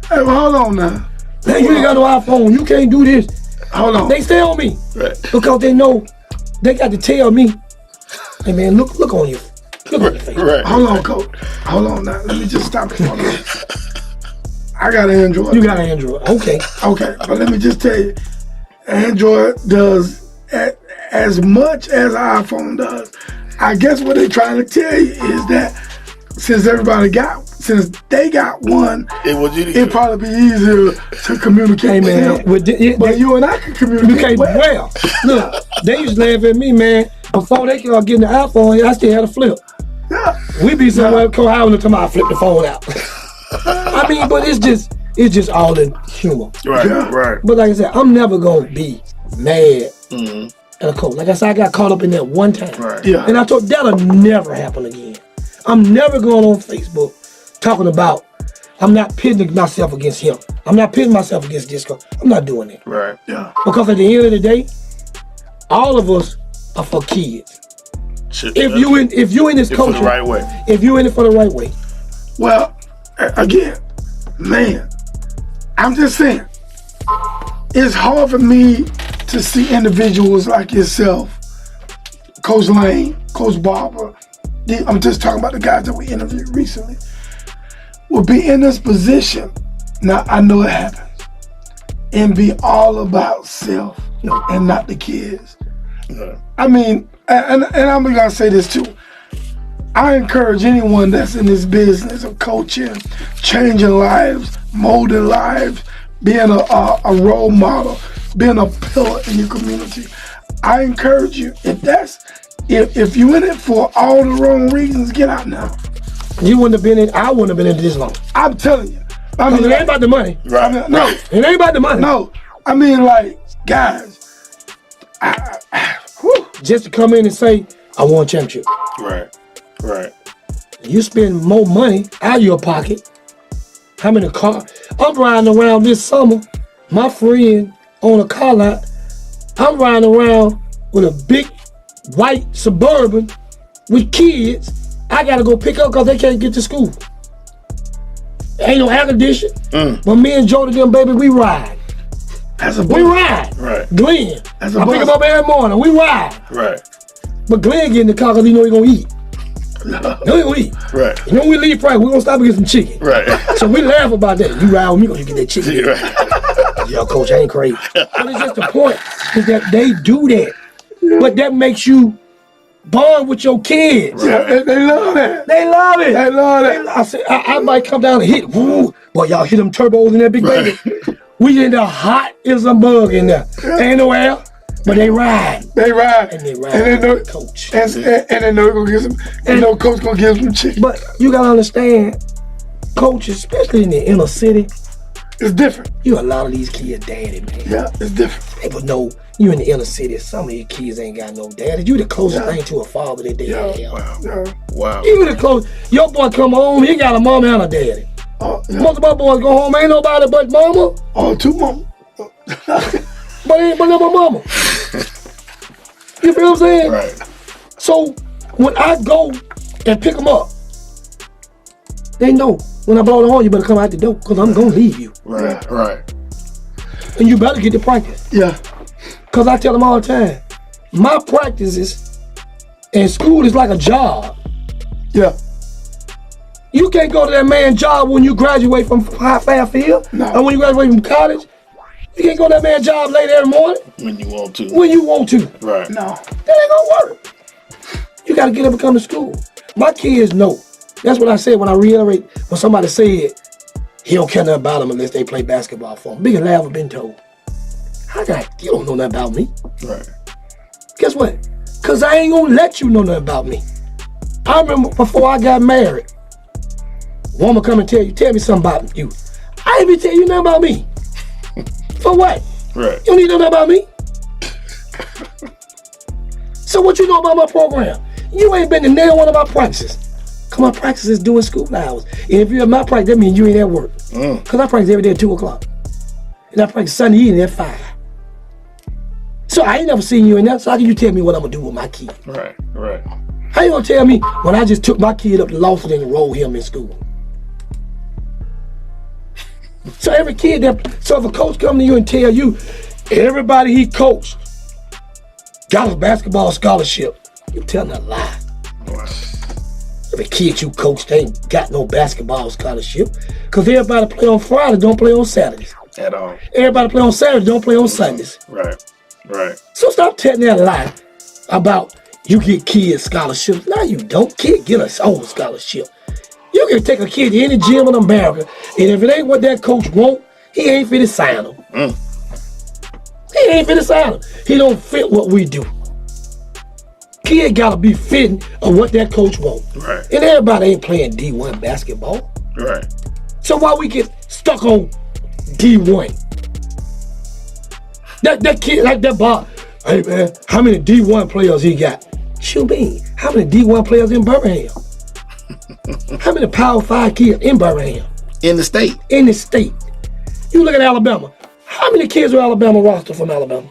Hey, well, hold on now. Man, you ain't got no iPhone. You can't do this. Hold on. They stay on me. Right. Because they know they got to tell me, hey man, look on you. Look on your face. Right. Hold on, Coach. Hold on now. Let me just stop it for a minute. I got an Android. You got an Android. Okay. But let me just tell you, Android does as much as iPhone does. I guess what they're trying to tell you is that since everybody got since they got one, it'd probably be easier to communicate, man. But you and I can communicate well. Look, they used to laugh at me, man. Before they could get the iPhone, I still had a flip. Yeah. We be somewhere in Ohio and I flip the phone out. I mean, but it's just all in humor. Right. But like I said, I'm never gonna be mad at a coach. Like I said, I got caught up in that one time. Right. Yeah. And I thought that'll never happen again. I'm never going on Facebook talking about I'm not pitting myself against him. I'm not pitting myself against this coach. I'm not doing that. Right. Yeah. Because at the end of the day, all of us are for kids. If you in this culture, for the right way. If you in it for the right way. Well, again, man, I'm just saying, it's hard for me to see individuals like yourself, Coach Lane, Coach Barber. I'm just talking about the guys that we interviewed recently. Will be in this position. Now I know it happens, and be all about self and not the kids. Yeah. I mean, and I'm gonna say this too. I encourage anyone that's in this business of coaching, changing lives, molding lives, being a role model, being a pillar in your community. I encourage you, if you're in it for all the wrong reasons, get out now. You wouldn't have been in, I wouldn't have been in it this long. I'm telling you. I mean, it ain't about the money. Right. I mean, no. It ain't about the money. No. I mean, like, guys, just to come in and say, I want a championship. Right. You spend more money out of your pocket. How many cars? I'm riding around this summer, my friend on a car lot, I'm riding around with a big white Suburban with kids I gotta go pick up because they can't get to school. Ain't no air condition. But me and Jody, them baby, we ride. We ride. Right. Glenn. I bus. pick him up every morning. We ride. Right. But Glenn get in the car because he know he gonna eat. He gonna eat. Right. You know when we leave Friday, we gonna stop and get some chicken. Right. So we laugh about that. You ride with me because you get that chicken. Right. Yo, coach, I ain't crazy. But it's just the point is that they do that. But that makes you bond with your kids. Yeah, they love that. They love it. They love that. I said, I might come down and hit. Woo. Boy, y'all hit them turbos in that big baby. We in there hot as a bug in there. Ain't no air, but they ride. They ride. And they ride. And they know, coach. And they know gonna get some. And no coach gonna give some chicken. But you gotta understand, coaches, especially in the inner city, it's different. You a lot of these kids daddy, man. Yeah, it's different. People know you in the inner city. Some of your kids ain't got no daddy. You the closest thing to a father that they have. Wow. Even the close. Your boy come home, he got a mama and a daddy. Most of my boys go home, ain't nobody but mama. Two mama. But ain't but never mama. You feel what I'm saying? Right. So when I go and pick them up, they know when I blow the horn, you better come out the door because I'm gonna leave you. Right. And you better get to practice. Yeah. Because I tell them all the time, my practices and school is like a job. Yeah. You can't go to that man's job when you graduate from Fairfield. No. And when you graduate from college. You can't go to that man's job late every morning. When you want to. When you want to. Right. No. That ain't gonna work. You gotta get up and come to school. My kids know. That's what I said when I reiterate when somebody said he don't care nothing about them unless they play basketball for him. Biggest laugh I've been told. You don't know nothing about me. Right. Guess what? Cause I ain't gonna let you know nothing about me. I remember before I got married, woman come and tell me something about you. I ain't even tell you nothing about me. For what? Right. You don't need to know nothing about me. So what you know about my program? You ain't been to nail one of my practices. Cause my practice is doing school hours. And if you're at my practice, that means you ain't at work. Cause I practice every day at 2 o'clock. And I practice Sunday evening at 5. So I ain't never seen you in there, so how can you tell me what I'm gonna do with my kid? Right. How you gonna tell me when I just took my kid up to Lawson and enrolled him in school? So every kid so if a coach come to you and tell you everybody he coached got a basketball scholarship, you telling a lie. Wow. Every kid you coached ain't got no basketball scholarship, cause everybody play on Friday, don't play on Saturdays. At all. Everybody play on Saturdays, don't play on Sundays. Right. So stop telling that lie about you get kids scholarships. No, you don't. Kid get a own scholarship. You can take a kid to any gym in America, and if it ain't what that coach want, he ain't fit to sign him. He ain't fit to sign him. He don't fit what we do. Kid gotta be fitting of what that coach want. Right. And everybody ain't playing D1 basketball. Right. So why we get stuck on D1? That kid like that Bob. Hey man, how many D1 players he got? Shoot me. How many D1 players in Birmingham? How many Power 5 kids in Birmingham? In the state. In the state. You look at Alabama. How many kids are Alabama roster from Alabama?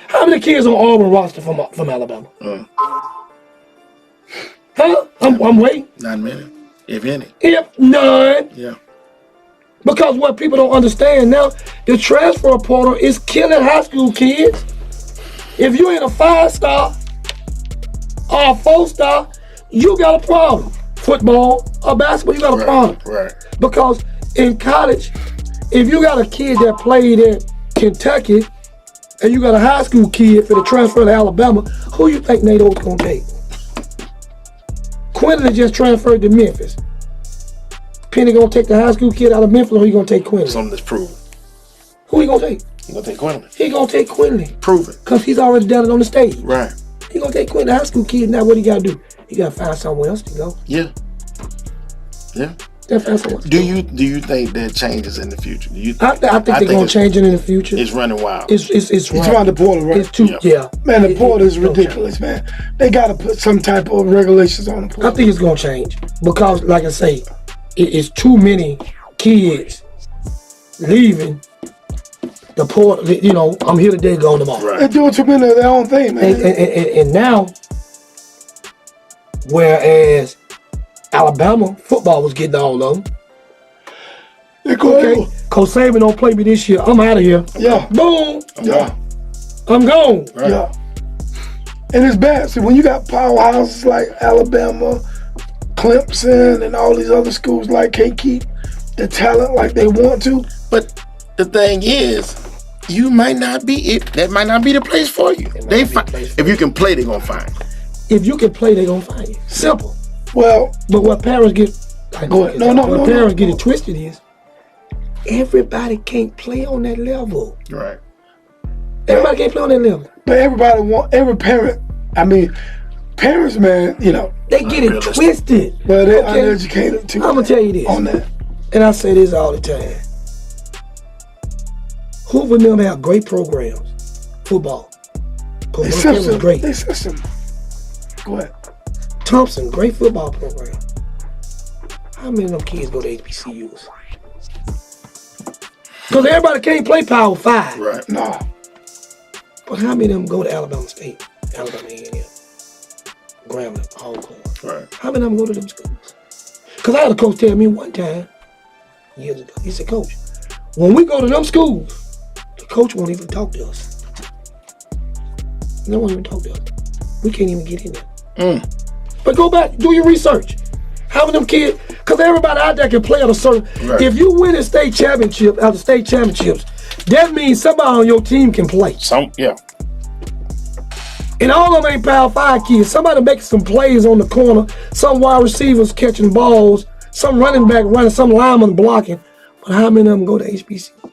How many kids on Auburn roster from Alabama? Huh? I'm waiting. Not many, if any. If none. Yeah. Because what people don't understand now, the transfer portal is killing high school kids. If you ain't a 5-star or a 4-star, you got a problem. Football or basketball, you got a problem. Right. Because in college, if you got a kid that played in Kentucky and you got a high school kid for the transfer to Alabama, who you think Nate Oates gonna take? Quinlan just transferred to Memphis. Penny gonna take the high school kid out of Memphis, or he gonna take Quinlan? Something that's proven. Who he gonna take? He gonna take Quinlan. He gonna take Quinlan. Proven. Cause he's already done it on the stage. Right. He gonna take Quinlan, the high school kid. Now what he gotta do? He gotta find somewhere else to go. Yeah. Yeah. Do you think that changes in the future? I think they're gonna change it in the future. It's running wild. It's around the portal, right? It's too Man, the portal is ridiculous, man. They gotta put some type of regulations on the portal. I think it's gonna change because, like I say, it's too many kids leaving the portal. You know, I'm here today, going tomorrow. Right. They're doing too many of their own thing, man. And now, whereas Alabama football was getting all of them. Okay, Coach Saban don't play me this year. I'm out of here. Yeah. Boom. Yeah. I'm gone. Right. Yeah. And it's bad. See, when you got powerhouses like Alabama, Clemson, and all these other schools like can't keep the talent like they want to. But the thing is, you might not be it. That might not be the place for you. If you can play, they're gonna find you. If you can play, they're gonna find you. Simple. Well, but what parents get parents get it twisted is everybody can't play on that level. Right. Everybody can't play on that level. But every parent. I mean, parents, man, you know, they get it twisted. But they're uneducated too. I'm gonna tell you this on that, and I say this all the time. Hoover and them have great programs, football. They system, great. They system. Go ahead. Thompson, great football program. How many of them kids go to HBCUs? Because everybody can't play Power 5. Right. No. But how many of them go to Alabama State, Alabama A&M, Grambling, Alcorn? Right. How many of them go to them schools? Because I had a coach tell me one time, years ago, he said, Coach, when we go to them schools, the coach won't even talk to us. They won't even talk to us. We can't even get in there. But go back, do your research. How many of them kids, because everybody out there can play at a certain, if you win a state championship, after state championships, that means somebody on your team can play. Yeah. And all of them ain't Power 5 kids. Somebody making some plays on the corner, some wide receivers catching balls, some running back running, some lineman blocking. But how many of them go to HBCU?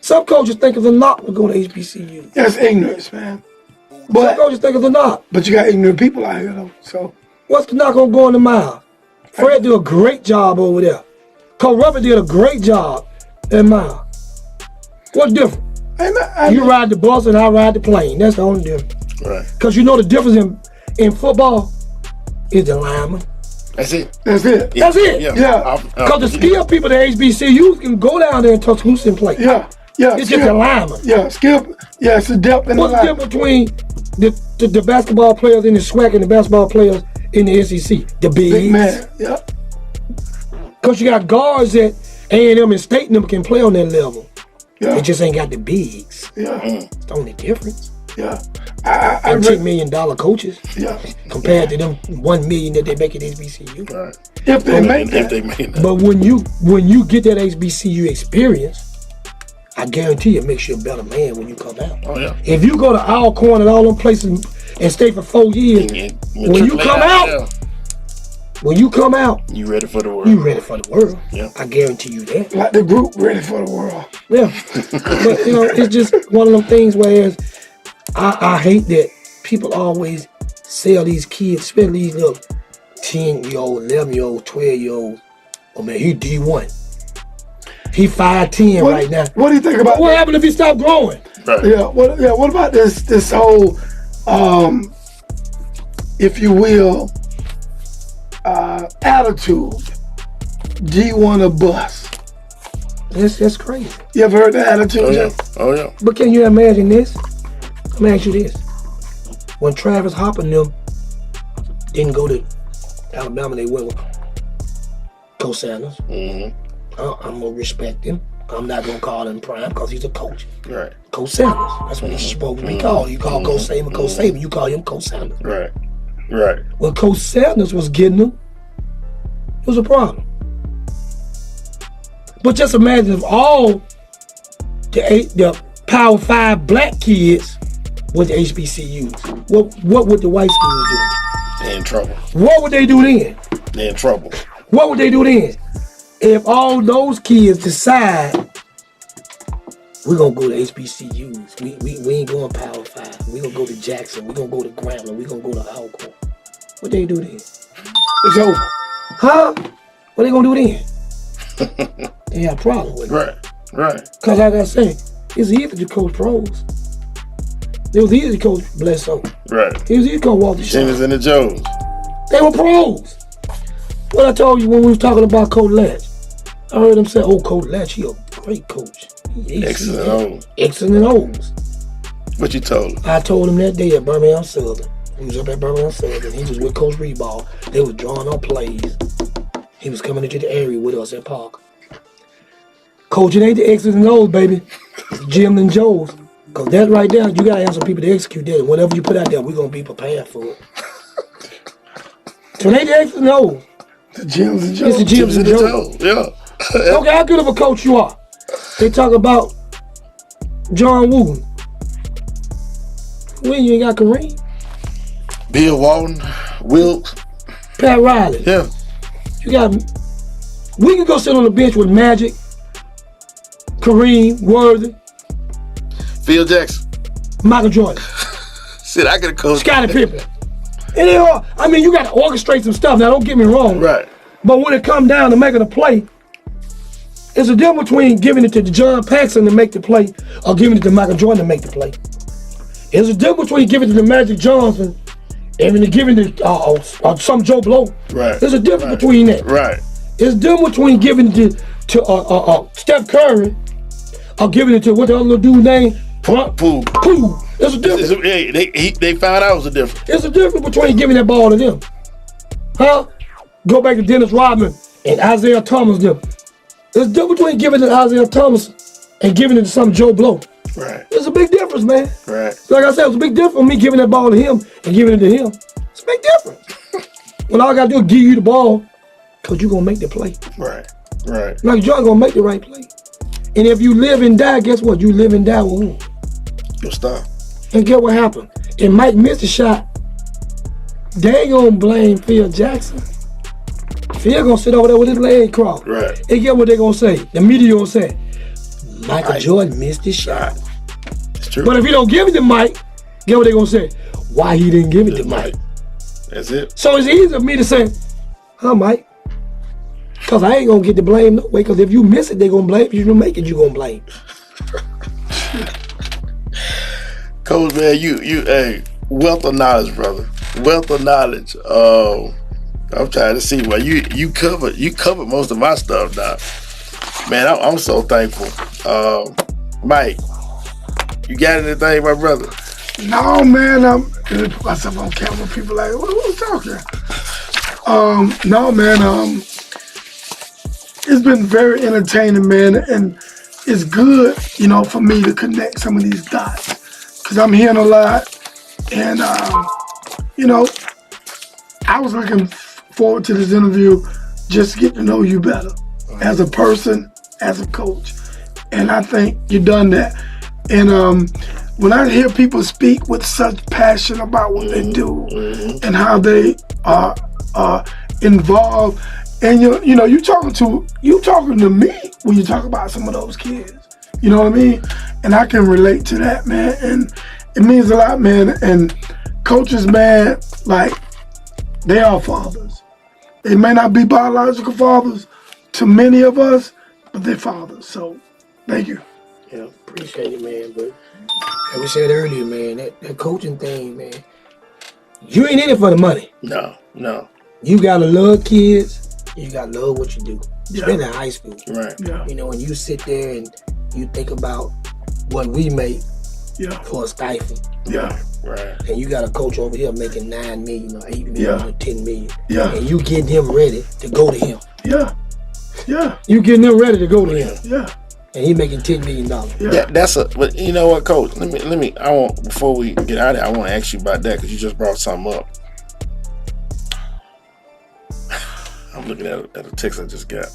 Some coaches think it's a knock to go to HBCU. That's ignorance, man. But some coaches think it's a knock. But you got ignorant people out here, though. So what's the knock on going to Miles? Fred did a great job over there. Coach Robert did a great job at Miles. What's different? You ride the bus and I ride the plane. That's the only difference. Right. Because you know the difference in football is the lineman. That's it. That's it. That's it. Yeah. Because the skilled people at HBCUs can go down there and touch loose and play. Yeah. It's just the lineman. Yeah. Skill. Yeah. It's the depth in the line. What's the difference between the basketball players in the SWAC and the basketball players in the SEC? The bigs. Big man. Yeah. Because you got guards that A&M and State and them can play on that level. Yeah. They just ain't got the bigs. Yeah. It's the only difference. Yeah. And $10 million coaches. Yeah. Compared to them $1 million that they make at HBCU. Right. If they make that. But when you get that HBCU experience, I guarantee it makes you a better man when you come out. Oh yeah. If you go to Alcorn and all them places and stay for 4 years, when you come out, When you come out, you ready for the world. You ready for the world. Yeah. I guarantee you that. Like the group ready for the world. Yeah. But, it's just one of them things where I hate that people always sell these kids, especially these little 10-year-old, 11-year-old, 12-year-old. Oh, man, he D1. He 5'10" right now. What do you think about what happened if he stopped growing? Right. Yeah. What about this whole, if you will, attitude? D1 a bus. That's crazy. You ever heard that attitude? Oh yeah. But can you imagine this? Let me ask you this. When Travis Hopper and them didn't go to Alabama, they went with Coach Sanders. Mm-hmm. I'm going to respect him. I'm not going to call him Prime because he's a coach. Right. Coach Sanders. That's what he's supposed to be called. You call Coach Saban Coach Saban. You call him Coach Sanders. Right. Right. When Coach Sanders was getting them, it was a problem. But just imagine if all the Power 5 black kids went to HBCUs. What would the white schools do? They're in trouble. What would they do then? They're in trouble. What would they do then? If all those kids decide we're gonna go to HBCUs, we ain't going Power 5. We gonna go to Jackson. We gonna go to Grambling. We gonna go to Alcorn. What they do then? It's over. Huh? What they gonna do then? They have a problem with it. Right. Cause like I say, it's easy to coach pros. It was easy to coach Bledsoe. Right. It was easy to coach Walter Shaw. Simmons and the Joes. They were pros. What I told you when we was talking about Coach Latch, I heard him say, "Oh, Coach Latch, he a great coach. X's and O's. X's and O's." What you told him? I told him that day at Birmingham Southern. He was up at Birmingham Southern. He was with Coach Reeball. They was drawing on plays. He was coming into the area with us at Park. Coaching ain't the X's and O's, baby. It's Jim and Joe's. Because that right there, you got to have some people to execute that. And whatever you put out there, we're going to be prepared for it. So it ain't the X's and O's. The Jims and Joes. It's the Jims and Joes. Yeah. Okay, how good of a coach you are? They talk about John Wooden. When you ain't got Kareem? Bill Walton, Wilkes. Pat Riley. Yeah. You got... We can go sit on the bench with Magic, Kareem, Worthy, Phil Jackson. Michael Jordan. Shit, I could have coached. Scottie Pippen. And they all, I mean, you got to orchestrate some stuff. Now, don't get me wrong. Right. But when it comes down to making a play, it's a difference between giving it to John Paxson to make the play or giving it to Michael Jordan to make the play. There's a difference between giving it to Magic Johnson and giving it to some Joe Blow. Right. There's a difference between that. Right. There's a difference between giving it to Steph Curry or giving it to what the other little dude's name? Pooh. There's a difference. They found out it was a difference. There's a difference between giving that ball to them. Huh? Go back to Dennis Rodman and Isaiah Thomas them. There's a difference between giving it to Isaiah Thomas and giving it to some Joe Blow. Right. There's a big difference, man. Right. Like I said, it's a big difference for me giving that ball to him and giving it to him. It's a big difference. When all I got to do is give you the ball, because you're going to make the play. Right. Right. Like John going to make the right play. And if you live and die, guess what? You live and die with who? Your stop. And get what happened. If Mike missed a shot, they ain't going to blame Phil Jackson. Phil going to sit over there with his leg crossed. Right. And get what they going to say. The media going to say, Michael Jordan missed his shot. It's true. But if he don't give it to Mike, get what they going to say? Why he didn't give it to Mike? That's it. So it's easy for me to say, huh, Mike? Because I ain't going to get the blame no way. Because if you miss it, they going to blame. If you don't make it, you going to blame. Coach, man, you, hey, wealth of knowledge, brother. Wealth of knowledge. I'm trying to see why you covered most of my stuff now. Man, I'm so thankful. Mike, you got anything, my brother? No, man. I'm gonna put myself on camera. People like, who's talking? No, man. It's been very entertaining, man, and it's good, for me to connect some of these dots, because I'm hearing a lot, and I was looking forward to this interview just to get to know you better as a person, as a coach, and I think you've done that. And when I hear people speak with such passion about what they do and how they are involved, and you talking to me when you talk about some of those kids. You know what I mean? And I can relate to that, man. And it means a lot, man. And coaches, man, like, they are fathers. They may not be biological fathers to many of us, but they're fathers. So, thank you. Yeah, appreciate it, man. But as we said earlier, man, that coaching thing, man, you ain't in it for the money. No. You gotta love kids. You gotta love what you do. Especially in high school. Right. Yeah. You know, when you sit there and you think about what we make for a stipend. Yeah. Right. And you got a coach over here making $9 million or $8 million or $10 million. Yeah. And you getting him ready to go to him. Yeah. Yeah. You getting him ready to go to him. Yeah. And he making $10 million. Yeah. But you know what, Coach? Let me. I want, before we get out of here, I want to ask you about that because you just brought something up. I'm looking at a text I just got,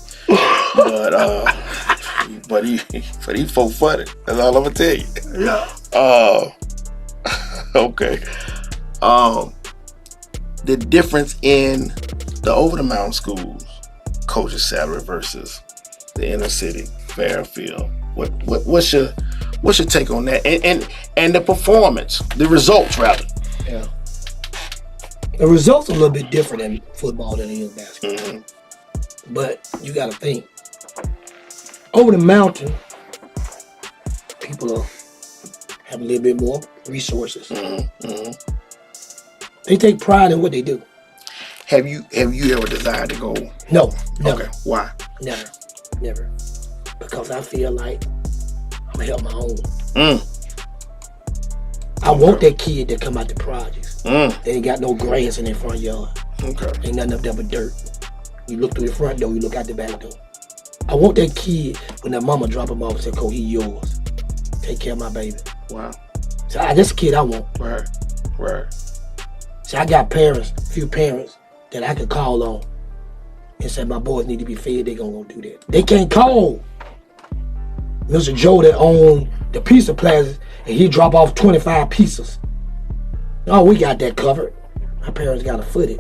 but he 4-footed. That's all I'm gonna tell you. Yeah. Okay. The difference in the over the mountain schools coach's salary versus the inner city Fairfield. What's your take on that? And the performance, the results rather. Yeah. The results are a little bit different in football than it is basketball. Mm-hmm. But you got to think, over the mountain, people have a little bit more resources. Mm-hmm. Mm-hmm. They take pride in what they do. Have you ever desired to go? No, never. Okay. Why? Never. Because I feel like I'm gonna help my own. I want that kid to come out the projects. They ain't got no grass in their front yard. Okay. Ain't nothing up there but dirt. You look through the front door, you look out the back door. I want that kid, when that mama drop him off and say, "Cole, he yours. Take care of my baby." Wow. So that's the kid I want. Right. So I got few parents that I could call on and say, my boys need to be fed, they gonna go do that. They can't call Mr. Joe that owned the pizza plaza and he drop off 25 pizzas. No, we got that covered. My parents gotta foot it.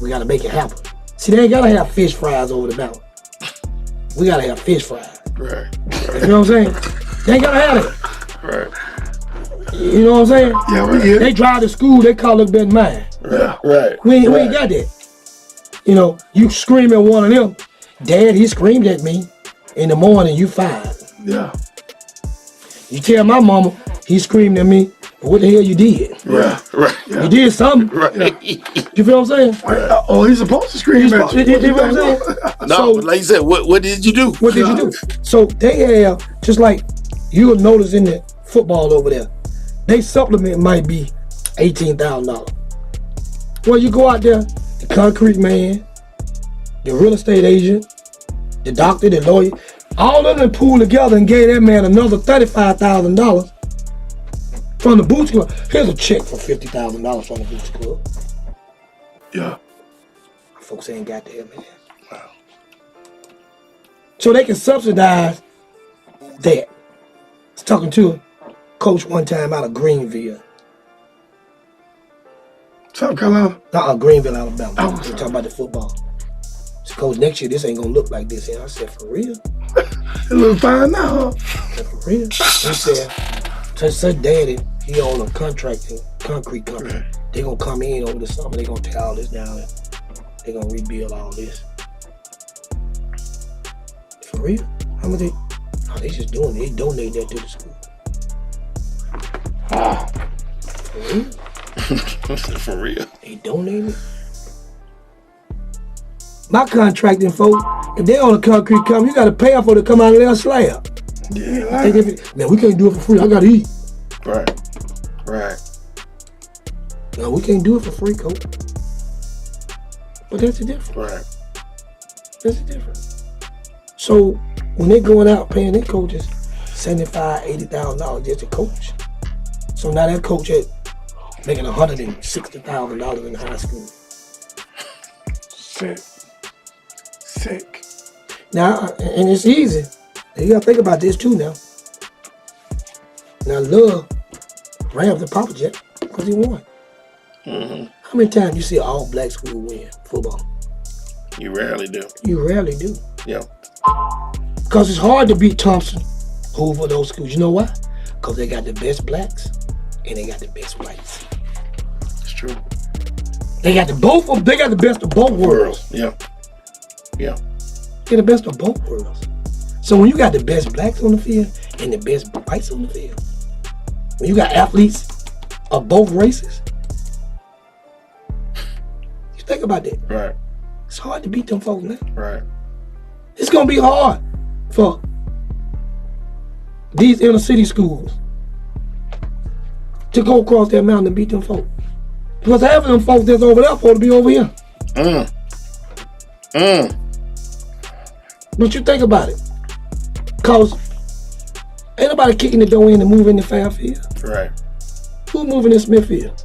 We gotta make it happen. See, they ain't gotta have fish fries over the mountain. We gotta have fish fries. Right. You know what I'm saying? They ain't gotta have it. Right. You know what I'm saying? Yeah, we get it. They drive to school, they call it better than mine. Right. We ain't got that. You know, you scream at one of them. Dad, he screamed at me in the morning, you 5. Yeah. You tell my mama, he screamed at me, what the hell you did? Yeah. Right. You did something. Right. You feel what I'm saying? He's supposed to scream at you. You know what I'm saying? No, So, but like you said, what did you do? what did you do? So they have, just like you'll notice in the football over there, they supplement might be $18,000. Well, you go out there, the concrete man, the real estate agent, the doctor, the lawyer, all of them pooled together and gave that man another $35,000 from the Boots Club. Here's a check for $50,000 from the Boots Club. Yeah. Folks ain't got that, man. Wow. So they can subsidize that. I was talking to a coach one time out of Greenville. South Carolina? Greenville, Alabama. Oh, They talking about the football. So, coach, next year this ain't gonna look like this. And I said, for real? It look fine now, huh? I said, for real? He said, said daddy, he own a contracting concrete company. They gonna come in over the summer, they gonna tear all this down and they gonna rebuild all this. For real? How much they just doing it. They donate that to the school. Wow. For real? For real. They donate it. My contracting folks, if they own a concrete company, you gotta pay them for to come out of their slab. Yeah. Man, we can't do it for free. I gotta eat. Right. No, we can't do it for free, coach. But that's the difference. Right. That's the difference. So when they're going out paying their coaches $75,000, $80,000 just to coach. So now that coach at making $160,000 in high school. Sick. Now, and it's easy. You gotta think about this too now. Now, Love ran the Papa Jack because he won. Mm-hmm. How many times you see an all-black school win football? You rarely do. You rarely do. Yeah. Because it's hard to beat Thompson, Hoover, those schools. You know why? Because they got the best blacks and they got the best whites. It's true. They got the best of both worlds. Yeah. Yeah. They're the best of both worlds. So when you got the best blacks on the field and the best whites on the field, when you got athletes of both races, you think about that. Right. It's hard to beat them folks now. Right. It's gonna be hard for these inner city schools to go across that mountain and beat them folks. Because half of them folks that's over there supposed to be over here. But you think about it. Cause ain't nobody kicking the door in and moving in Fairfield. Right. Who moving in Smithfield?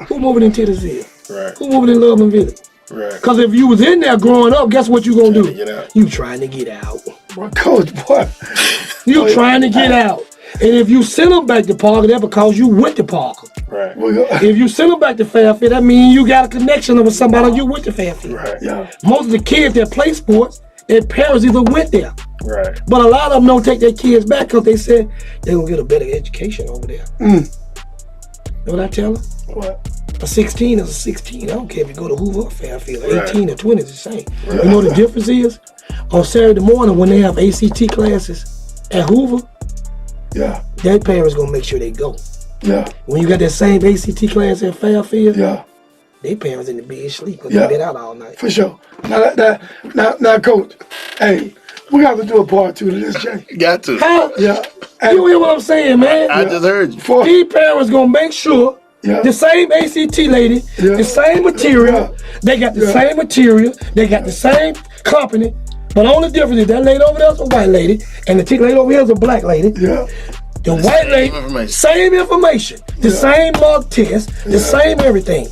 Who moving in Tittersville? Right. Who moving in Loveland Village? Right. Cause if you was in there growing up, guess what you gonna do? You trying to get out. Boy, Coach, boy. You trying to get out. And if you send them back to Parker, that's because you went to Parker. Right. If you send them back to Fairfield, that means you got a connection with somebody you went to Fairfield. Right. Yeah. Most of the kids that play sports, their parents either went there. Right. But a lot of them don't take their kids back because they said they're going to get a better education over there. Know what I tell them? What? A 16 is a 16. I don't care if you go to Hoover or Fairfield. Right. 18 or 20 is the same. Right. You know what the difference is? On Saturday morning when they have ACT classes at Hoover, their parents going to make sure they go. Yeah. When you got that same ACT class at Fairfield, their parents in the bed sleep because they've been out all night. For sure. Now, Coach, hey, we got to do a part 2 to this, Jay. Got to. Huh? Yeah. You hear what I'm saying, man? I just heard you. These parents gonna make sure the same ACT lady, the same material, they got the same material, they got the same company, but only difference is that lady over there is a white lady, and the chick lady over here is a black lady. Yeah. The white lady, same information, the same mug test, the same everything.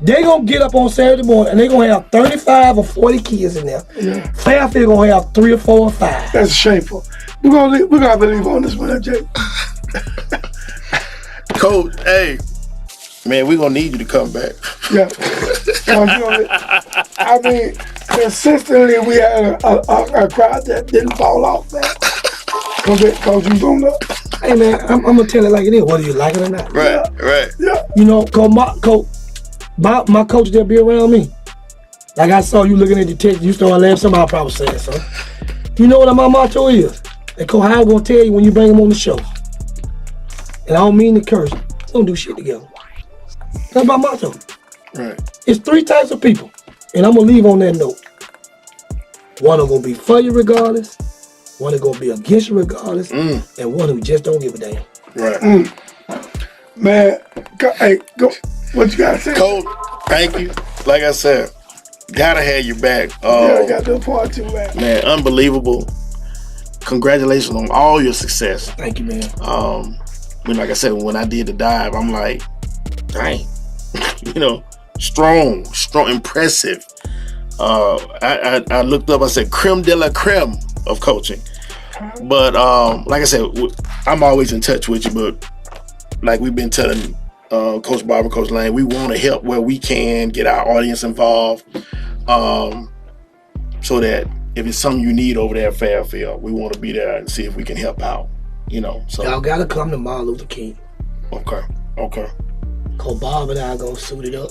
They gonna get up on Saturday morning and they gonna have 35 or 40 kids in there. Yeah. Fairfield gonna have 3 or 4 or 5. That's shameful. We're gonna believe on this one, Jay. Coach, hey, man, we're gonna need you to come back. Yeah. I mean, consistently we had a crowd that didn't fall off, man. Cause you don't know. Hey man, I'm gonna tell it like it is, whether you like it or not. Right, right. Yeah. You know, cause my coach that be around me. Like I saw you looking at the text, you started laughing, somebody probably said something. You know what my motto is? And Coach Howard gonna tell you when you bring him on the show. And I don't mean to curse, don't do shit together. That's my motto. Right. It's 3 types of people, and I'm gonna leave on that note. One are gonna be for you regardless, one are gonna be against you regardless, and one who just don't give a damn. Right. Man, hey, go. What you gotta say? Coach, thank you. Like I said, gotta have you back. I got the part 2, man. Man, unbelievable. Congratulations on all your success. Thank you, man. Like I said, when I did the dive, I'm like, dang, strong, impressive. I looked up, I said, creme de la creme of coaching. But like I said, I'm always in touch with you, but like we've been telling Coach Bob and Coach Lane, we want to help where we can, get our audience involved, so that if it's something you need over there at Fairfield, we want to be there and see if we can help out. So y'all gotta come to Martin Luther King. Okay. Cause Bob and I gonna suit it up.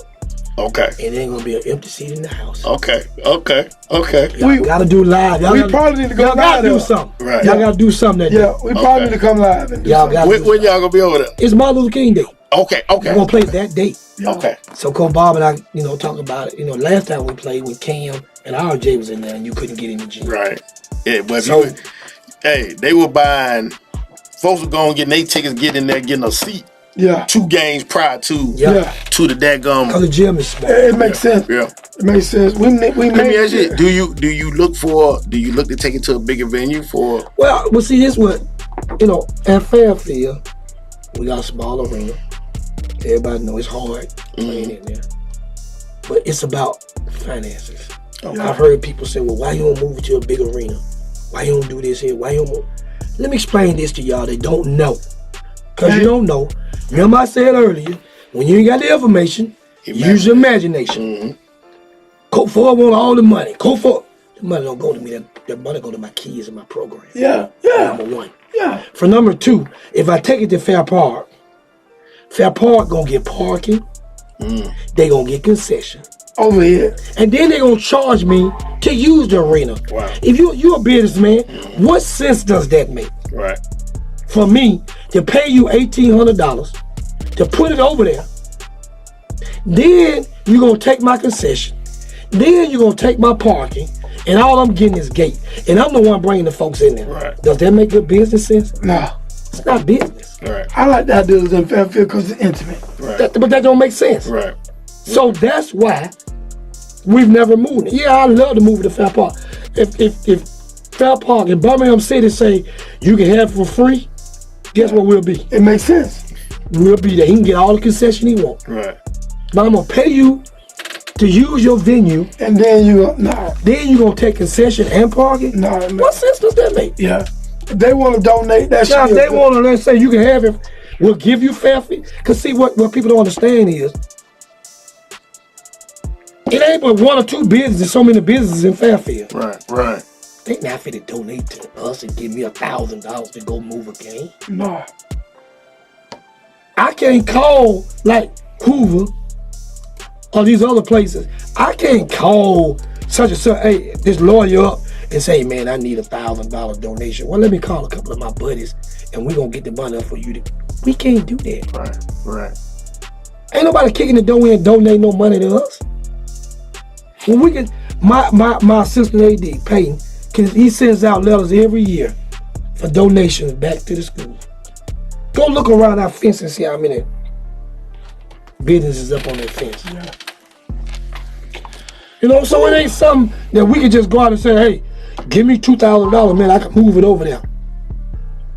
Okay. And it ain't gonna be an empty seat in the house. Okay. Y'all gotta do live. We probably need to go live. Y'all gotta do something. Right. Y'all gotta do something that day. We probably need to come live and do something. When y'all gonna be over there? It's Martin Luther King Day. Okay. We're gonna play that date. Okay. So Coach Bob and I, talk about it. Last time we played with Cam and RJ was in there and you couldn't get in the gym. Right. Yeah, but they were buying, folks were going getting their tickets, getting in there, getting a seat. Yeah. 2 games prior to the daggum. Cause the gym is small. It makes sense. Yeah. It makes sense. Let me ask you, do you look to take it to a bigger venue for? Well, see, this what, at Fairfield, we got a small arena. Everybody know it's hard playing in there. But it's about finances. Okay. I've heard people say, well, why you don't move it to a big arena? Why you don't do this here? Why you don't move? Let me explain this to y'all that don't know. Because you don't know. Remember I said earlier, when you ain't got the information, use your imagination. Coach Ford want all the money. Coach Ford, the money don't go to me. That money go to my kids and my program. Yeah. Number one. Yeah. For number two, if I take it to Fair Park gonna get parking. They gonna get concession over here, and then they gonna charge me to use the arena. Wow. If you're a businessman, what sense does that make? Right. For me to pay you $1,800 to put it over there, then you're gonna take my concession, then you're gonna take my parking, and all I'm getting is gate, and I'm the one bringing the folks in there. Right. Does that make good business sense? no. It's not business. Right. I like the idea of in Fairfield because it's intimate. Right. But that don't make sense. Right. So that's why we've never moved. Yeah, I love to move to Fair Park. If Fair Park in Birmingham City say you can have it for free, guess what we'll be? It makes sense. We'll be there. He can get all the concession he wants. Right. But I'm gonna pay you to use your venue, and then then you gonna take concession and parking. No. What sense does that make? Yeah. If they want to donate, that now, shit. If they want to, let's say you can have it, we'll give you Fairfield. Cause see what people don't understand is it ain't but one or two businesses, so many businesses in Fairfield. Right. Right. They not fit to donate to us and give me $1,000 to go move a game. No. I can't call like Hoover or these other places. I can't call such and such, hey, this lawyer up and say, man, I need $1,000 donation. Well, let me call a couple of my buddies and we're gonna get the money up for you. We can't do that. Right. Right. Ain't nobody kicking the door in and donate no money to us. When we get my assistant AD, Peyton, he sends out letters every year for donations back to the school. Go look around our fence and see how many businesses up on that fence. Yeah. You know, so it ain't something that we can just go out and say, hey, give me $2,000, man, I can move it over there.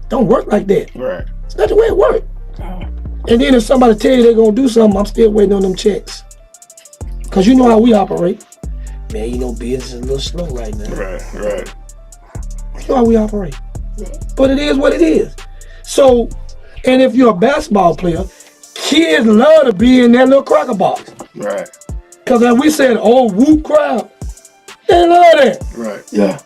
Don't work like that. Right. It's not the way it works. And then if somebody tell you they're gonna do something, I'm still waiting on them checks. Cause you know how we operate. Man, you know business is a little slow right now. Right. Right. You know how we operate. But it is what it is. So, and if you're a basketball player, kids love to be in that little cracker box. Right. Cause as we said, old whoop crowd, they love that. Right. Yeah.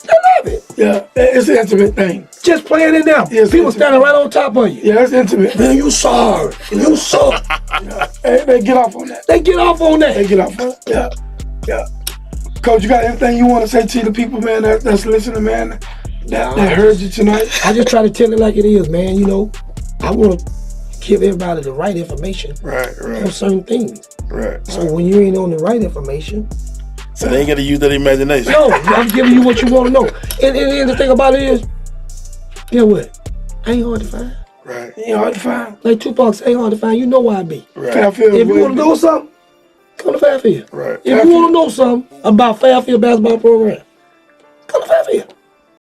They love it. Yeah. It's an intimate thing. Just playing it now. Yes, people standing right on top of you. Yeah, it's intimate. Man, you sorry. You sorry. Yeah. Hey, they get off on that. They get off on that. They get off on that. Yeah. Yeah. Coach, you got anything you want to say to the people, man, that's listening, man, that heard you tonight? I just try to tell it like it is, man. You know, I want to give everybody the right information on certain things. Right. So when you ain't on the right information, so they ain't got to use that imagination. No, I'm giving you what you want to know. And the thing about it is, you know what? Ain't hard to find. Right. Ain't hard to find. Like $2 ain't hard to find. You know where I be. Right. Fairfield. If you want to know something, come to Fairfield. Right. If you want to know something about Fairfield basketball program, come to Fairfield.